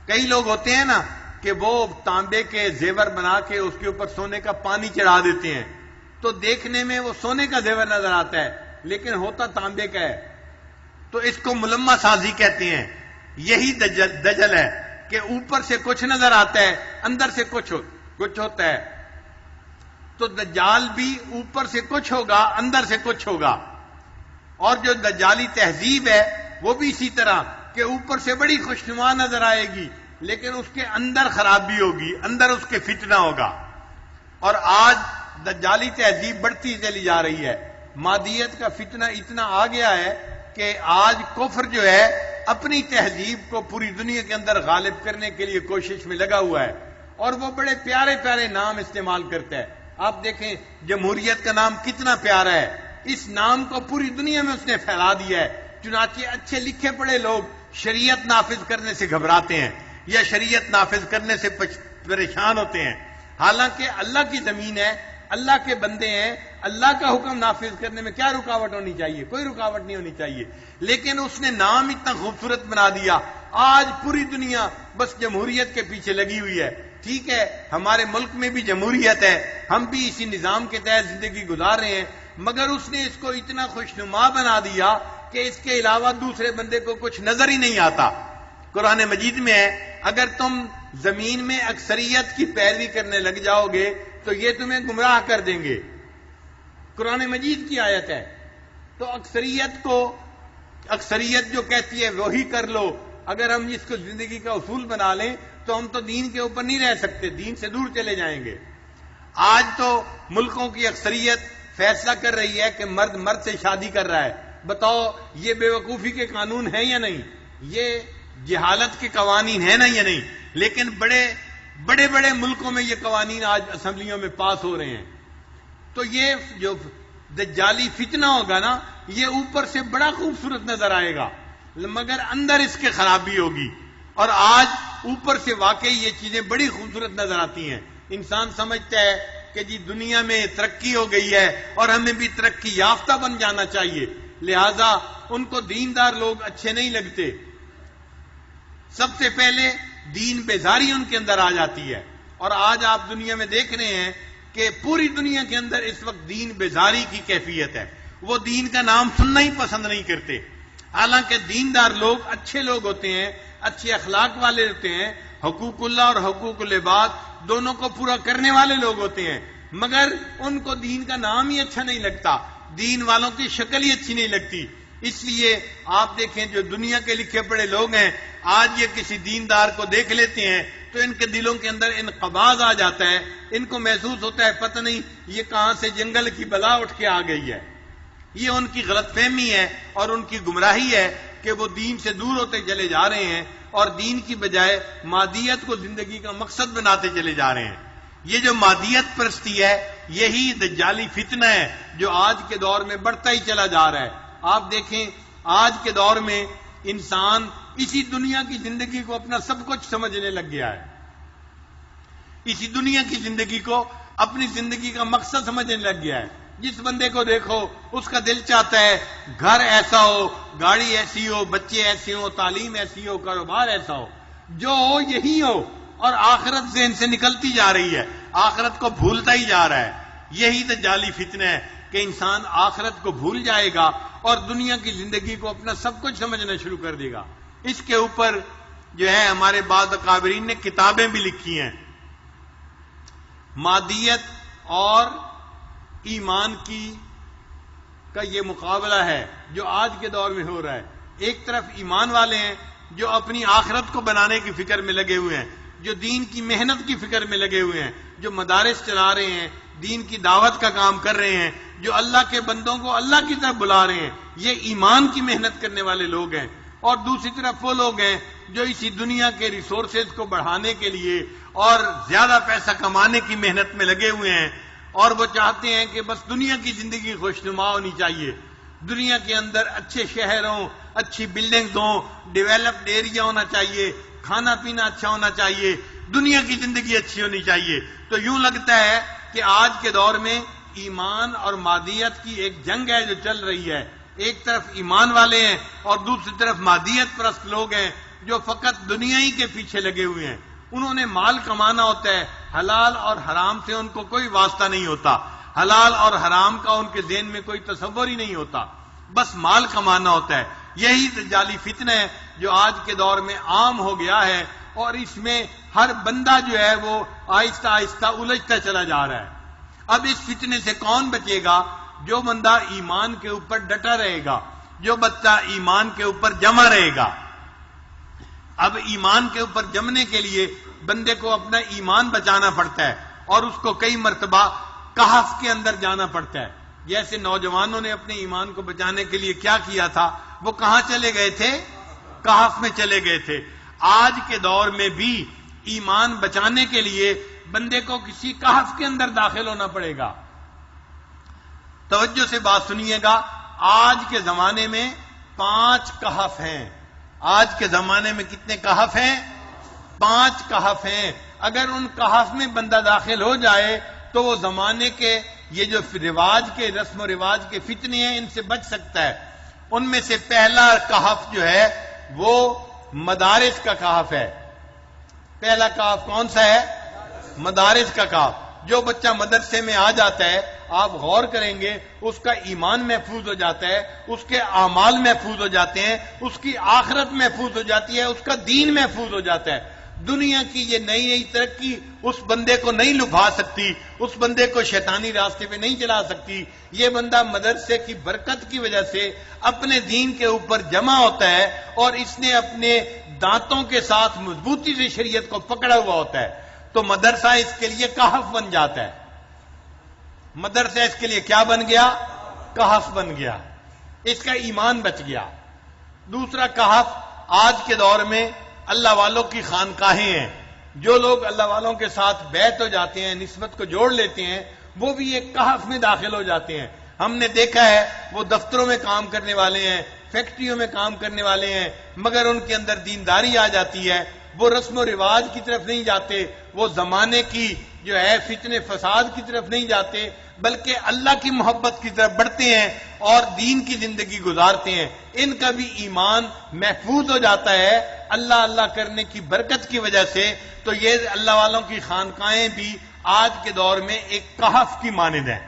کئی لوگ ہوتے ہیں نا کہ وہ تانبے کے زیور بنا کے اس کے اوپر سونے کا پانی چڑھا دیتے ہیں، تو دیکھنے میں وہ سونے کا زیور نظر آتا ہے لیکن ہوتا تانبے کا ہے، تو اس کو ملمہ سازی کہتے ہیں. یہی دجل ہے کہ اوپر سے کچھ نظر آتا ہے، اندر سے کچھ ہوتا ہے. تو دجال بھی اوپر سے کچھ ہوگا، اندر سے کچھ ہوگا. اور جو دجالی تہذیب ہے وہ بھی اسی طرح کہ اوپر سے بڑی خوشنما نظر آئے گی لیکن اس کے اندر خرابی ہوگی، اندر اس کے فتنہ ہوگا. اور آج دجالی تہذیب بڑھتی چلی جا رہی ہے. مادیت کا فتنہ اتنا آ گیا ہے کہ آج کفر جو ہے اپنی تہذیب کو پوری دنیا کے اندر غالب کرنے کے لیے کوشش میں لگا ہوا ہے، اور وہ بڑے پیارے پیارے نام استعمال کرتا ہے. آپ دیکھیں جمہوریت کا نام کتنا پیارا ہے، اس نام کو پوری دنیا میں اس نے پھیلا دیا ہے. چنانچہ اچھے لکھے پڑھے لوگ شریعت نافذ کرنے سے گھبراتے ہیں یا شریعت نافذ کرنے سے پریشان ہوتے ہیں. حالانکہ اللہ کی زمین ہے، اللہ کے بندے ہیں، اللہ کا حکم نافذ کرنے میں کیا رکاوٹ ہونی چاہیے؟ کوئی رکاوٹ نہیں ہونی چاہیے. لیکن اس نے نام اتنا خوبصورت بنا دیا. آج پوری دنیا بس جمہوریت کے پیچھے لگی ہوئی ہے. ٹھیک ہے ہمارے ملک میں بھی جمہوریت ہے، ہم بھی اسی نظام کے تحت زندگی گزار رہے ہیں، مگر اس نے اس کو اتنا خوشنما بنا دیا کہ اس کے علاوہ دوسرے بندے کو کچھ نظر ہی نہیں آتا. قرآن مجید میں ہے اگر تم زمین میں اکثریت کی پیروی کرنے لگ جاؤ گے تو یہ تمہیں گمراہ کر دیں گے. قرآن مجید کی آیت ہے. تو اکثریت جو کہتی ہے وہی کر لو، اگر ہم اس کو زندگی کا اصول بنا لیں تو ہم تو دین کے اوپر نہیں رہ سکتے، دین سے دور چلے جائیں گے. آج تو ملکوں کی اکثریت فیصلہ کر رہی ہے کہ مرد سے شادی کر رہا ہے. بتاؤ یہ بے وقوفی کے قانون ہیں یا نہیں؟ یہ جہالت کے قوانین ہیں نا یا نہیں؟ لیکن بڑے بڑے ملکوں میں یہ قوانین آج اسمبلیوں میں پاس ہو رہے ہیں. تو یہ جو دجالی فتنہ ہوگا نا یہ اوپر سے بڑا خوبصورت نظر آئے گا مگر اندر اس کے خرابی ہوگی. اور آج اوپر سے واقعی یہ چیزیں بڑی خوبصورت نظر آتی ہیں. انسان سمجھتا ہے کہ جی دنیا میں ترقی ہو گئی ہے اور ہمیں بھی ترقی یافتہ بن جانا چاہیے، لہذا ان کو دیندار لوگ اچھے نہیں لگتے. سب سے پہلے دین بیزاری ان کے اندر آ جاتی ہے. اور آج آپ دنیا میں دیکھ رہے ہیں کہ پوری دنیا کے اندر اس وقت دین بیزاری کی کیفیت ہے. وہ دین کا نام سننا ہی پسند نہیں کرتے. حالانکہ دیندار لوگ اچھے لوگ ہوتے ہیں، اچھے اخلاق والے ہوتے ہیں، حقوق اللہ اور حقوق العباد دونوں کو پورا کرنے والے لوگ ہوتے ہیں، مگر ان کو دین کا نام ہی اچھا نہیں لگتا، دین والوں کی شکل ہی اچھی نہیں لگتی. اس لیے آپ دیکھیں جو دنیا کے لکھے پڑھے لوگ ہیں آج یہ کسی دیندار کو دیکھ لیتے ہیں تو ان کے دلوں کے اندر انقباض آ جاتا ہے. ان کو محسوس ہوتا ہے پتہ نہیں یہ کہاں سے جنگل کی بلا اٹھ کے آ گئی ہے. یہ ان کی غلط فہمی ہے اور ان کی گمراہی ہے کہ وہ دین سے دور ہوتے چلے جا رہے ہیں اور دین کی بجائے مادیت کو زندگی کا مقصد بناتے چلے جا رہے ہیں. یہ جو مادیت پرستی ہے یہی دجالی فتنہ ہے جو آج کے دور میں بڑھتا ہی چلا جا رہا ہے. آپ دیکھیں آج کے دور میں انسان اسی دنیا کی زندگی کو اپنا سب کچھ سمجھنے لگ گیا ہے، اسی دنیا کی زندگی کو اپنی زندگی کا مقصد سمجھنے لگ گیا ہے. جس بندے کو دیکھو اس کا دل چاہتا ہے گھر ایسا ہو، گاڑی ایسی ہو، بچے ایسے ہو، تعلیم ایسی ہو، کاروبار ایسا ہو، جو ہو یہی ہو، اور آخرت ذہن سے نکلتی جا رہی ہے، آخرت کو بھولتا ہی جا رہا ہے. یہی دجالی فتنہ ہے کہ انسان آخرت کو بھول جائے گا اور دنیا کی زندگی کو اپنا سب کچھ سمجھنا شروع کر دے گا. اس کے اوپر جو ہے ہمارے بعض اکابرین نے کتابیں بھی لکھی ہیں. مادیت اور ایمان کا یہ مقابلہ ہے جو آج کے دور میں ہو رہا ہے. ایک طرف ایمان والے ہیں جو اپنی آخرت کو بنانے کی فکر میں لگے ہوئے ہیں، جو دین کی محنت کی فکر میں لگے ہوئے ہیں، جو مدارس چلا رہے ہیں، دین کی دعوت کا کام کر رہے ہیں، جو اللہ کے بندوں کو اللہ کی طرف بلا رہے ہیں، یہ ایمان کی محنت کرنے والے لوگ ہیں. اور دوسری طرف وہ لوگ ہیں جو اسی دنیا کے ریسورسز کو بڑھانے کے لیے اور زیادہ پیسہ کمانے کی محنت میں لگے ہوئے ہیں، اور وہ چاہتے ہیں کہ بس دنیا کی زندگی خوشنما ہونی چاہیے، دنیا کے اندر اچھے شہر ہوں، اچھی بلڈنگز ہوں، ڈیولپڈ ایریا ہونا چاہیے، کھانا پینا اچھا ہونا چاہیے، دنیا کی زندگی اچھی ہونی چاہیے. تو یوں لگتا ہے کہ آج کے دور میں ایمان اور مادیت کی ایک جنگ ہے جو چل رہی ہے. ایک طرف ایمان والے ہیں اور دوسری طرف مادیت پرست لوگ ہیں جو فقط دنیا ہی کے پیچھے لگے ہوئے ہیں. انہوں نے مال کمانا ہوتا ہے، حلال اور حرام سے ان کو کوئی واسطہ نہیں ہوتا، حلال اور حرام کا ان کے ذہن میں کوئی تصور ہی نہیں ہوتا، بس مال کمانا ہوتا ہے. یہی دجالی فتنہ ہے جو آج کے دور میں عام ہو گیا ہے، اور اس میں ہر بندہ جو ہے وہ آہستہ آہستہ الجھتا چلا جا رہا ہے. اب اس فتنے سے کون بچے گا؟ جو بندہ ایمان کے اوپر ڈٹا رہے گا، جو بچہ ایمان کے اوپر جمع رہے گا. اب ایمان کے اوپر جمنے کے لیے بندے کو اپنا ایمان بچانا پڑتا ہے، اور اس کو کئی مرتبہ کہف کے اندر جانا پڑتا ہے. جیسے نوجوانوں نے اپنے ایمان کو بچانے کے لیے کیا کیا تھا، وہ کہاں چلے گئے تھے؟ کہف میں چلے گئے تھے. آج کے دور میں بھی ایمان بچانے کے لیے بندے کو کسی کہف کے اندر داخل ہونا پڑے گا. توجہ سے بات سنیے گا. آج کے زمانے میں 5 کہف ہیں. آج کے زمانے میں کتنے کہف ہیں؟ 5 کہف ہیں. اگر ان کہف میں بندہ داخل ہو جائے تو وہ زمانے کے یہ جو رواج کے رسم و رواج کے فتنے ہیں ان سے بچ سکتا ہے. ان میں سے پہلا کہف جو ہے وہ مدارس کا کہف ہے. پہلا کہف کون سا ہے؟ مدارس کا کہف. جو بچہ مدرسے میں آ جاتا ہے، آپ غور کریں گے اس کا ایمان محفوظ ہو جاتا ہے، اس کے اعمال محفوظ ہو جاتے ہیں، اس کی آخرت محفوظ ہو جاتی ہے، اس کا دین محفوظ ہو جاتا ہے. دنیا کی یہ نئی نئی ترقی اس بندے کو نہیں لبھا سکتی، اس بندے کو شیطانی راستے پہ نہیں چلا سکتی. یہ بندہ مدرسے کی برکت کی وجہ سے اپنے دین کے اوپر جمع ہوتا ہے، اور اس نے اپنے دانتوں کے ساتھ مضبوطی سے شریعت کو پکڑا ہوا ہوتا ہے. تو مدرسہ اس کے لیے کہف بن جاتا ہے. مدرسہ اس کے لیے کیا بن گیا؟ کہف بن گیا. اس کا ایمان بچ گیا. دوسرا کہف آج کے دور میں اللہ والوں کی خانقاہیں ہیں. جو لوگ اللہ والوں کے ساتھ بیعت ہو جاتے ہیں، نسبت کو جوڑ لیتے ہیں، وہ بھی ایک کہف میں داخل ہو جاتے ہیں. ہم نے دیکھا ہے وہ دفتروں میں کام کرنے والے ہیں، فیکٹریوں میں کام کرنے والے ہیں، مگر ان کے اندر دینداری آ جاتی ہے. وہ رسم و رواج کی طرف نہیں جاتے، وہ زمانے کی جو ہے فتنے فساد کی طرف نہیں جاتے، بلکہ اللہ کی محبت کی طرف بڑھتے ہیں اور دین کی زندگی گزارتے ہیں. ان کا بھی ایمان محفوظ ہو جاتا ہے اللہ اللہ کرنے کی برکت کی وجہ سے. تو یہ اللہ والوں کی خانقاہیں بھی آج کے دور میں ایک کہف کی مانند ہیں.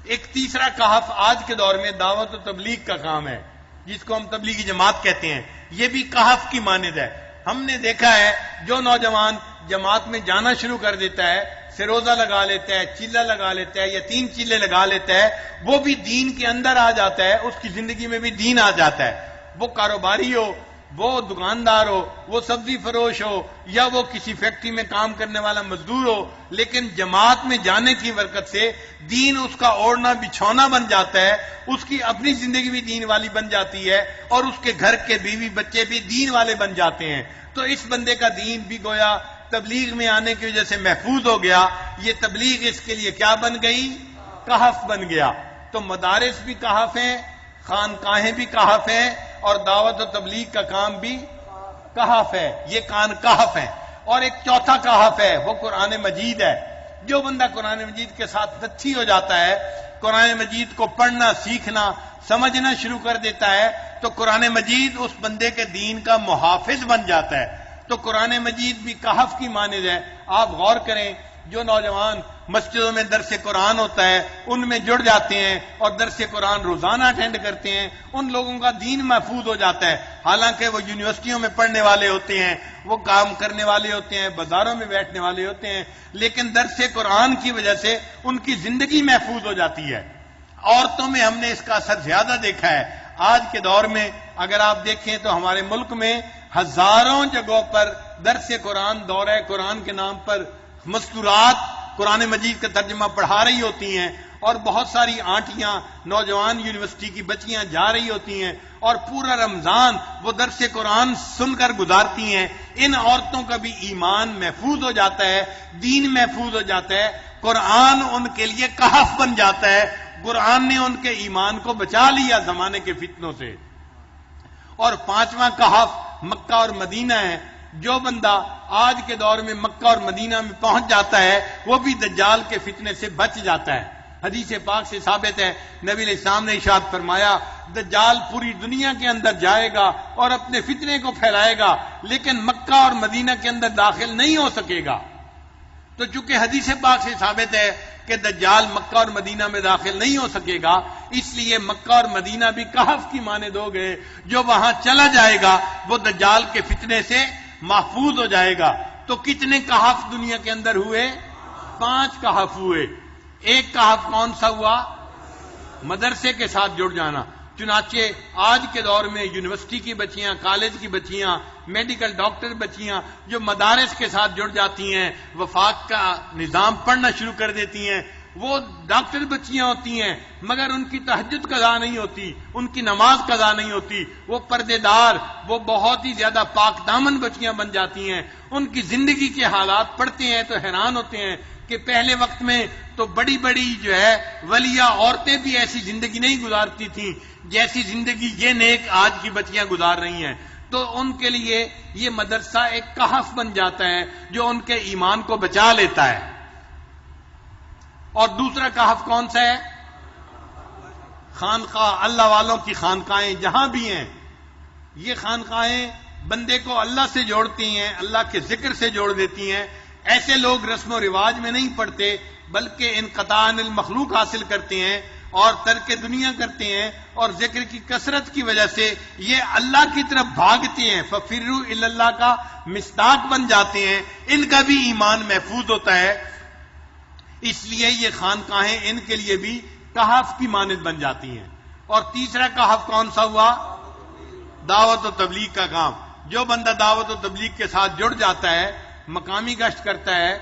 ایک تیسرا کہف آج کے دور میں دعوت و تبلیغ کا کام ہے، جس کو ہم تبلیغی جماعت کہتے ہیں. یہ بھی کہف کی مانند ہے. ہم نے دیکھا ہے جو نوجوان جماعت میں جانا شروع کر دیتا ہے، سروزہ لگا لیتا ہے، چیلا لگا لیتا ہے یا 3 چیلے لگا لیتا ہے، وہ بھی دین کے اندر آ جاتا ہے. اس کی زندگی میں بھی دین آ جاتا ہے. وہ کاروباری ہو، وہ دکاندار ہو، وہ سبزی فروش ہو، یا وہ کسی فیکٹری میں کام کرنے والا مزدور ہو، لیکن جماعت میں جانے کی برکت سے دین اس کا اوڑھنا بچھونا بن جاتا ہے. اس کی اپنی زندگی بھی دین والی بن جاتی ہے، اور اس کے گھر کے بیوی بچے بھی دین والے بن جاتے ہیں. تو اس بندے کا دین بھی گویا تبلیغ میں آنے کی وجہ سے محفوظ ہو گیا. یہ تبلیغ اس کے لیے کیا بن گئی؟ کہف بن گیا. تو مدارس بھی کہف ہیں، خانقاہیں بھی کہف ہیں، اور دعوت و تبلیغ کا کام بھی کہف ہے. یہ کہف ہیں. اور ایک چوتھا کہف ہے، وہ قرآن مجید ہے. جو بندہ قرآن مجید کے ساتھ نچھی ہو جاتا ہے، قرآن مجید کو پڑھنا، سیکھنا، سمجھنا شروع کر دیتا ہے، تو قرآن مجید اس بندے کے دین کا محافظ بن جاتا ہے. تو قرآن مجید بھی کہف کی مانند ہے. آپ غور کریں، جو نوجوان مسجدوں میں درس قرآن ہوتا ہے ان میں جڑ جاتے ہیں اور درس قرآن روزانہ اٹینڈ کرتے ہیں، ان لوگوں کا دین محفوظ ہو جاتا ہے. حالانکہ وہ یونیورسٹیوں میں پڑھنے والے ہوتے ہیں، وہ کام کرنے والے ہوتے ہیں، بازاروں میں بیٹھنے والے ہوتے ہیں، لیکن درس قرآن کی وجہ سے ان کی زندگی محفوظ ہو جاتی ہے. عورتوں میں ہم نے اس کا اثر زیادہ دیکھا ہے. آج کے دور میں اگر آپ دیکھیں تو ہمارے ملک میں ہزاروں جگہوں پر درس قرآن، دورہ قرآن کے نام پر مستورات قرآن مجید کا ترجمہ پڑھا رہی ہوتی ہیں، اور بہت ساری آنٹیاں، نوجوان یونیورسٹی کی بچیاں جا رہی ہوتی ہیں اور پورا رمضان وہ درس قرآن سن کر گزارتی ہیں. ان عورتوں کا بھی ایمان محفوظ ہو جاتا ہے، دین محفوظ ہو جاتا ہے. قرآن ان کے لیے کہف بن جاتا ہے. قرآن نے ان کے ایمان کو بچا لیا زمانے کے فتنوں سے. اور 5واں کہف مکہ اور مدینہ ہے. جو بندہ آج کے دور میں مکہ اور مدینہ میں پہنچ جاتا ہے وہ بھی دجال کے فتنے سے بچ جاتا ہے۔ حدیث پاک سے ثابت ہے، نبی علیہ السلام نے ارشاد فرمایا دجال پوری دنیا کے اندر جائے گا اور اپنے فتنے کو پھیلائے گا، لیکن مکہ اور مدینہ کے اندر داخل نہیں ہو سکے گا۔ تو چونکہ حدیث پاک سے ثابت ہے کہ دجال مکہ اور مدینہ میں داخل نہیں ہو سکے گا، اس لیے مکہ اور مدینہ بھی کہف کی مانند ہو گئے، جو وہاں چلا جائے گا وہ دجال کے فتنے سے محفوظ ہو جائے گا۔ تو کتنے کہف دنیا کے اندر ہوئے؟ 5 کہف ہوئے۔ ایک کہف کون سا ہوا؟ مدرسے کے ساتھ جڑ جانا۔ چنانچہ آج کے دور میں یونیورسٹی کی بچیاں، کالج کی بچیاں، میڈیکل ڈاکٹر بچیاں جو مدارس کے ساتھ جڑ جاتی ہیں، وفاق کا نظام پڑھنا شروع کر دیتی ہیں، وہ ڈاکٹر بچیاں ہوتی ہیں مگر ان کی تہجد قضا نہیں ہوتی، ان کی نماز قضا نہیں ہوتی، وہ پردے دار، وہ بہت ہی زیادہ پاک دامن بچیاں بن جاتی ہیں۔ ان کی زندگی کے حالات پڑھتے ہیں تو حیران ہوتے ہیں کہ پہلے وقت میں تو بڑی بڑی جو ہے ولیہ عورتیں بھی ایسی زندگی نہیں گزارتی تھیں جیسی زندگی یہ نیک آج کی بچیاں گزار رہی ہیں۔ تو ان کے لیے یہ مدرسہ ایک کہف بن جاتا ہے جو ان کے ایمان کو بچا لیتا ہے۔ اور دوسرا کہف کون سا ہے؟ خانقاہ، اللہ والوں کی خانقاہیں جہاں بھی ہیں، یہ خانقاہیں بندے کو اللہ سے جوڑتی ہیں، اللہ کے ذکر سے جوڑ دیتی ہیں۔ ایسے لوگ رسم و رواج میں نہیں پڑتے بلکہ انقطاع عن المخلوق حاصل کرتے ہیں اور ترک دنیا کرتے ہیں، اور ذکر کی کثرت کی وجہ سے یہ اللہ کی طرف بھاگتے ہیں، ففروا الی اللہ کا مصداق بن جاتے ہیں، ان کا بھی ایمان محفوظ ہوتا ہے۔ اس لیے یہ خانقاہیں ان کے لیے بھی کہف کی مانند بن جاتی ہیں۔ اور تیسرا کہف کون سا ہوا؟ دعوت و تبلیغ کا کام۔ جو بندہ دعوت و تبلیغ کے ساتھ جڑ جاتا ہے، مقامی گشت کرتا ہے،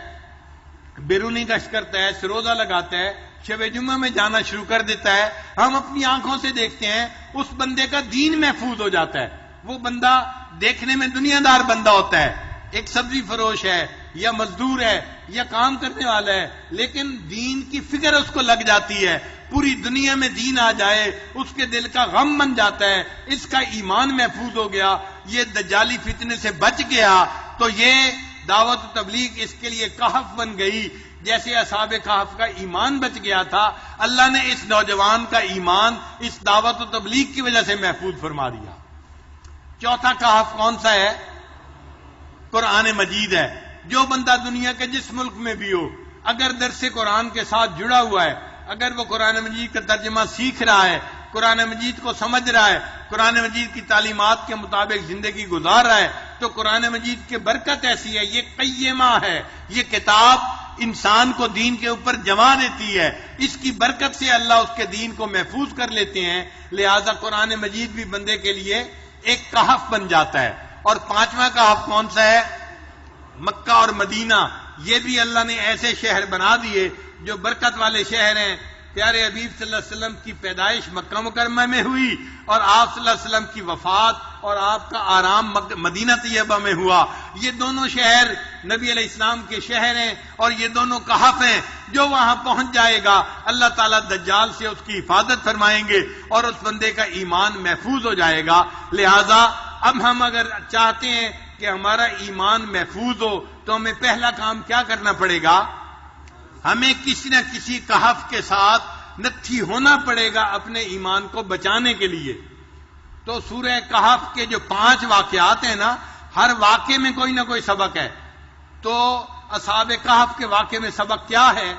بیرونی گشت کرتا ہے، سروزہ لگاتا ہے، شب جمعہ میں جانا شروع کر دیتا ہے، ہم اپنی آنکھوں سے دیکھتے ہیں اس بندے کا دین محفوظ ہو جاتا ہے۔ وہ بندہ دیکھنے میں دنیا دار بندہ ہوتا ہے، ایک سبزی فروش ہے یا مزدور ہے یا کام کرنے والا ہے، لیکن دین کی فکر اس کو لگ جاتی ہے، پوری دنیا میں دین آ جائے اس کے دل کا غم بن جاتا ہے، اس کا ایمان محفوظ ہو گیا، یہ دجالی فتنے سے بچ گیا، تو یہ دعوت و تبلیغ اس کے لیے کہف بن گئی۔ جیسے اصحاب کہف کا ایمان بچ گیا تھا، اللہ نے اس نوجوان کا ایمان اس دعوت و تبلیغ کی وجہ سے محفوظ فرما دیا۔ چوتھا کہف کون سا ہے؟ قرآن مجید ہے۔ جو بندہ دنیا کے جس ملک میں بھی ہو، اگر درس قرآن کے ساتھ جڑا ہوا ہے، اگر وہ قرآن مجید کا ترجمہ سیکھ رہا ہے، قرآن مجید کو سمجھ رہا ہے، قرآن مجید کی تعلیمات کے مطابق زندگی گزار رہا ہے، تو قرآن مجید کی برکت ایسی ہے، یہ قیمہ ہے، یہ کتاب انسان کو دین کے اوپر جما دیتی ہے، اس کی برکت سے اللہ اس کے دین کو محفوظ کر لیتے ہیں، لہذا قرآن مجید بھی بندے کے لیے ایک کہف بن جاتا ہے۔ اور پانچواں کہف کون سا ہے؟ مکہ اور مدینہ، یہ بھی اللہ نے ایسے شہر بنا دیے جو برکت والے شہر ہیں۔ پیارے حبیب صلی اللہ علیہ وسلم کی پیدائش مکہ مکرمہ میں ہوئی اور آپ صلی اللہ علیہ وسلم کی وفات اور آپ کا آرام مدینہ طیبہ میں ہوا۔ یہ دونوں شہر نبی علیہ السلام کے شہر ہیں اور یہ دونوں کہف ہیں۔ جو وہاں پہنچ جائے گا اللہ تعالیٰ دجال سے اس کی حفاظت فرمائیں گے اور اس بندے کا ایمان محفوظ ہو جائے گا۔ لہذا اب ہم اگر چاہتے ہیں کہ ہمارا ایمان محفوظ ہو تو ہمیں پہلا کام کیا کرنا پڑے گا؟ ہمیں کسی نہ کسی کہف کے ساتھ نتھی ہونا پڑے گا اپنے ایمان کو بچانے کے لیے۔ تو سورہ کہف کے جو 5 واقعات ہیں نا، ہر واقعے میں کوئی نہ کوئی سبق ہے۔ تو اصحاب کہف کے واقعے میں سبق کیا ہے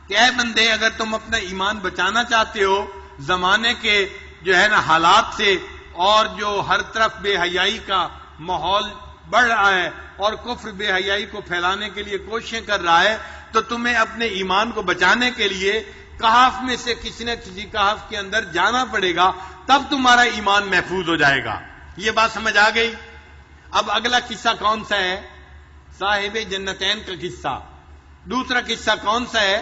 کہ اے بندے، اگر تم اپنا ایمان بچانا چاہتے ہو زمانے کے جو ہے نا حالات سے، اور جو ہر طرف بے حیائی کا ماحول بڑھ رہا ہے اور کفر بے حیائی کو پھیلانے کے لیے کوششیں کر رہا ہے، تو تمہیں اپنے ایمان کو بچانے کے لیے کہف میں سے کسی نہ کسی کہف کے اندر جانا پڑے گا، تب تمہارا ایمان محفوظ ہو جائے گا۔ یہ بات سمجھ آ گئی؟ اب اگلا قصہ کون سا ہے؟ صاحب جنتین کا قصہ۔ دوسرا قصہ کون سا ہے؟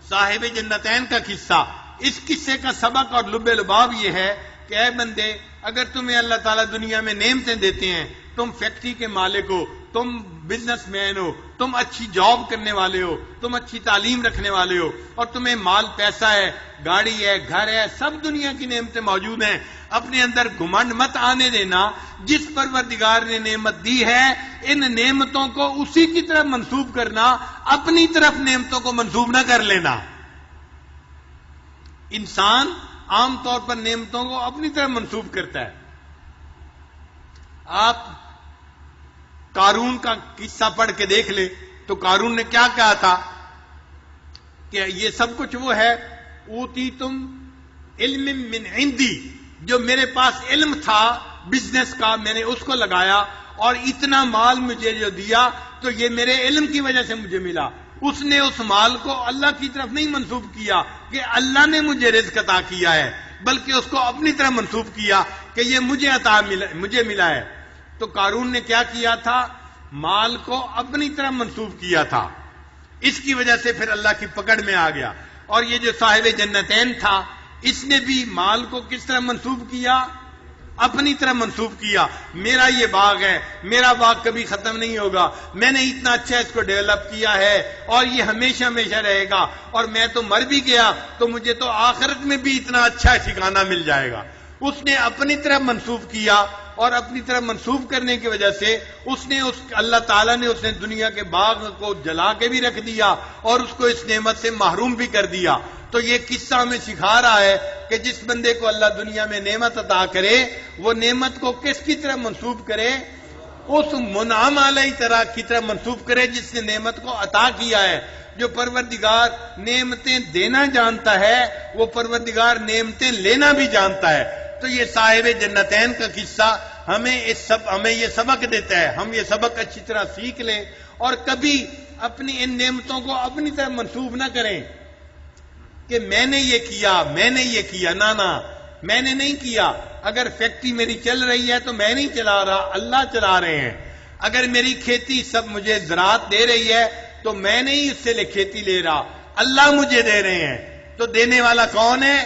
صاحب جنتین کا قصہ۔ اس قصے کا سبق اور لب لباب یہ ہے کہ اے بندے، اگر تمہیں اللہ تعالیٰ دنیا میں نعمتیں دیتے ہیں، تم فیکٹری کے مالک ہو، تم بزنس مین ہو، تم اچھی جاب کرنے والے ہو، تم اچھی تعلیم رکھنے والے ہو، اور تمہیں مال پیسہ ہے، گاڑی ہے، گھر ہے، سب دنیا کی نعمتیں موجود ہیں، اپنے اندر گھمنڈ مت آنے دینا۔ جس پروردگار نے نعمت دی ہے، ان نعمتوں کو اسی کی طرف منسوب کرنا، اپنی طرف نعمتوں کو منسوب نہ کر لینا۔ انسان عام طور پر نعمتوں کو اپنی طرف منسوب کرتا ہے۔ آپ قارون کا قصہ پڑھ کے دیکھ لیں تو قارون نے کیا کہا تھا کہ یہ سب کچھ وہ ہے، اوتیتم علم من عندی، جو میرے پاس علم تھا بزنس کا، میں نے اس کو لگایا، اور اتنا مال مجھے جو دیا تو یہ میرے علم کی وجہ سے مجھے ملا۔ اس نے اس مال کو اللہ کی طرف نہیں منسوب کیا کہ اللہ نے مجھے رزق عطا کیا ہے، بلکہ اس کو اپنی طرف منسوب کیا کہ یہ مجھے ملا ہے۔ تو قارون نے کیا کیا تھا؟ مال کو اپنی طرف منسوب کیا تھا، اس کی وجہ سے پھر اللہ کی پکڑ میں آ گیا۔ اور یہ جو صاحب جنتین تھا، اس نے بھی مال کو کس طرح منسوب کیا؟ اپنی طرح منسوب کیا۔ میرا یہ باغ ہے، میرا باغ کبھی ختم نہیں ہوگا، میں نے اتنا اچھا اس کو ڈیولپ کیا ہے اور یہ ہمیشہ ہمیشہ رہے گا، اور میں تو مر بھی گیا تو مجھے تو آخرت میں بھی اتنا اچھا ٹھکانہ مل جائے گا۔ اس نے اپنی طرف منسوب کیا، اور اپنی طرف منسوب کرنے کی وجہ سے اللہ تعالیٰ نے اس نے دنیا کے باغ کو جلا کے بھی رکھ دیا اور اس کو اس نعمت سے محروم بھی کر دیا۔ تو یہ قصہ ہمیں سکھا رہا ہے کہ جس بندے کو اللہ دنیا میں نعمت عطا کرے، وہ نعمت کو کس کی طرف منسوب کرے؟ اس منعم علیہ طرح کی طرف منسوب کرے جس نے نعمت کو عطا کیا ہے۔ جو پروردگار نعمتیں دینا جانتا ہے، وہ پروردگار نعمتیں لینا بھی جانتا ہے۔ تو یہ صاحب جنتین کا قصہ ہمیں یہ سبق دیتا ہے، ہم یہ سبق اچھی طرح سیکھ لیں اور کبھی اپنی ان نعمتوں کو اپنی طرف منسوب نہ کریں کہ میں نے یہ کیا، نہ میں نے نہیں کیا۔ اگر فیکٹری میری چل رہی ہے تو میں نہیں چلا رہا، اللہ چلا رہے ہیں۔ اگر میری کھیتی سب مجھے زراعت دے رہی ہے تو میں نہیں اس سے کھیتی لے رہا، اللہ مجھے دے رہے ہیں۔ تو دینے والا کون ہے؟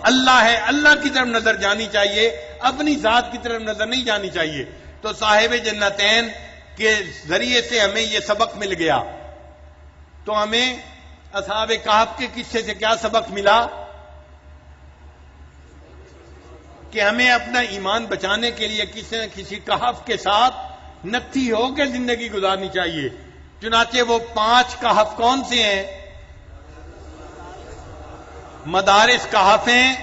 اللہ ہے۔ اللہ کی طرف نظر جانی چاہیے، اپنی ذات کی طرف نظر نہیں جانی چاہیے۔ تو صاحب جنتین کے ذریعے سے ہمیں یہ سبق مل گیا۔ تو ہمیں اصحاب کہف کے قصے سے کیا سبق ملا؟ کہ ہمیں اپنا ایمان بچانے کے لیے کسی نہ کسی کہف کے ساتھ نتھی ہو کے زندگی گزارنی چاہیے۔ چنانچہ وہ 5 کہف کون سے ہیں؟ مدارس کہف ہیں،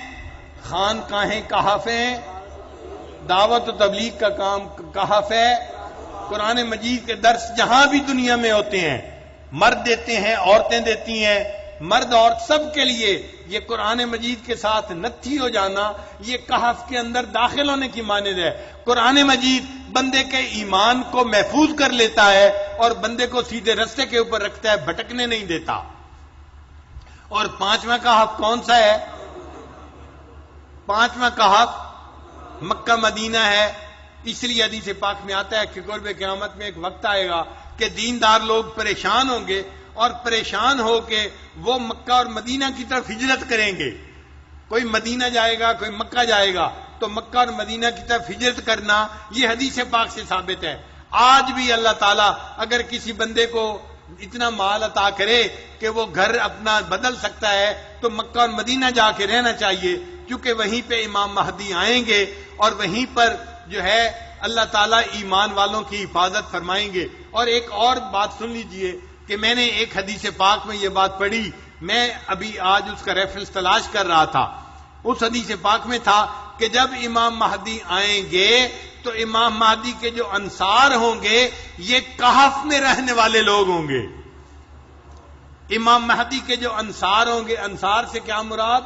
خانقاہیں کہف ہیں، دعوت و تبلیغ کا کام کہف ہے، قرآن مجید کے درس جہاں بھی دنیا میں ہوتے ہیں، مرد دیتے ہیں، عورتیں دیتی ہیں، مرد عورت سب کے لیے یہ قرآن مجید کے ساتھ نتھی ہو جانا، یہ کہف کے اندر داخل ہونے کی مانند ہے۔ قرآن مجید بندے کے ایمان کو محفوظ کر لیتا ہے اور بندے کو سیدھے رستے کے اوپر رکھتا ہے، بھٹکنے نہیں دیتا۔ اور 5واں کہف کون سا ہے؟ 5واں کہف مکہ مدینہ ہے۔ اس لیے حدیث پاک میں آتا ہے کہ قرب قیامت میں ایک وقت آئے گا کہ دیندار لوگ پریشان ہوں گے، اور پریشان ہو کے وہ مکہ اور مدینہ کی طرف ہجرت کریں گے۔ کوئی مدینہ جائے گا، کوئی مکہ جائے گا، تو مکہ اور مدینہ کی طرف ہجرت کرنا یہ حدیث پاک سے ثابت ہے۔ آج بھی اللہ تعالیٰ اگر کسی بندے کو اتنا مال عطا کرے کہ وہ گھر اپنا بدل سکتا ہے تو مکہ اور مدینہ جا کے رہنا چاہیے، کیونکہ وہیں پہ امام مہدی آئیں گے اور وہیں پر جو ہے اللہ تعالیٰ ایمان والوں کی حفاظت فرمائیں گے۔ اور ایک اور بات سن لیجئے کہ میں نے ایک حدیث پاک میں یہ بات پڑھی، میں ابھی آج اس کا ریفرنس تلاش کر رہا تھا۔ اس حدیث پاک میں تھا کہ جب امام مہدی آئیں گے تو امام مہدی کے جو انصار ہوں گے یہ کہف میں رہنے والے لوگ ہوں گے۔ امام مہدی کے جو انصار ہوں گے، انصار سے کیا مراد؟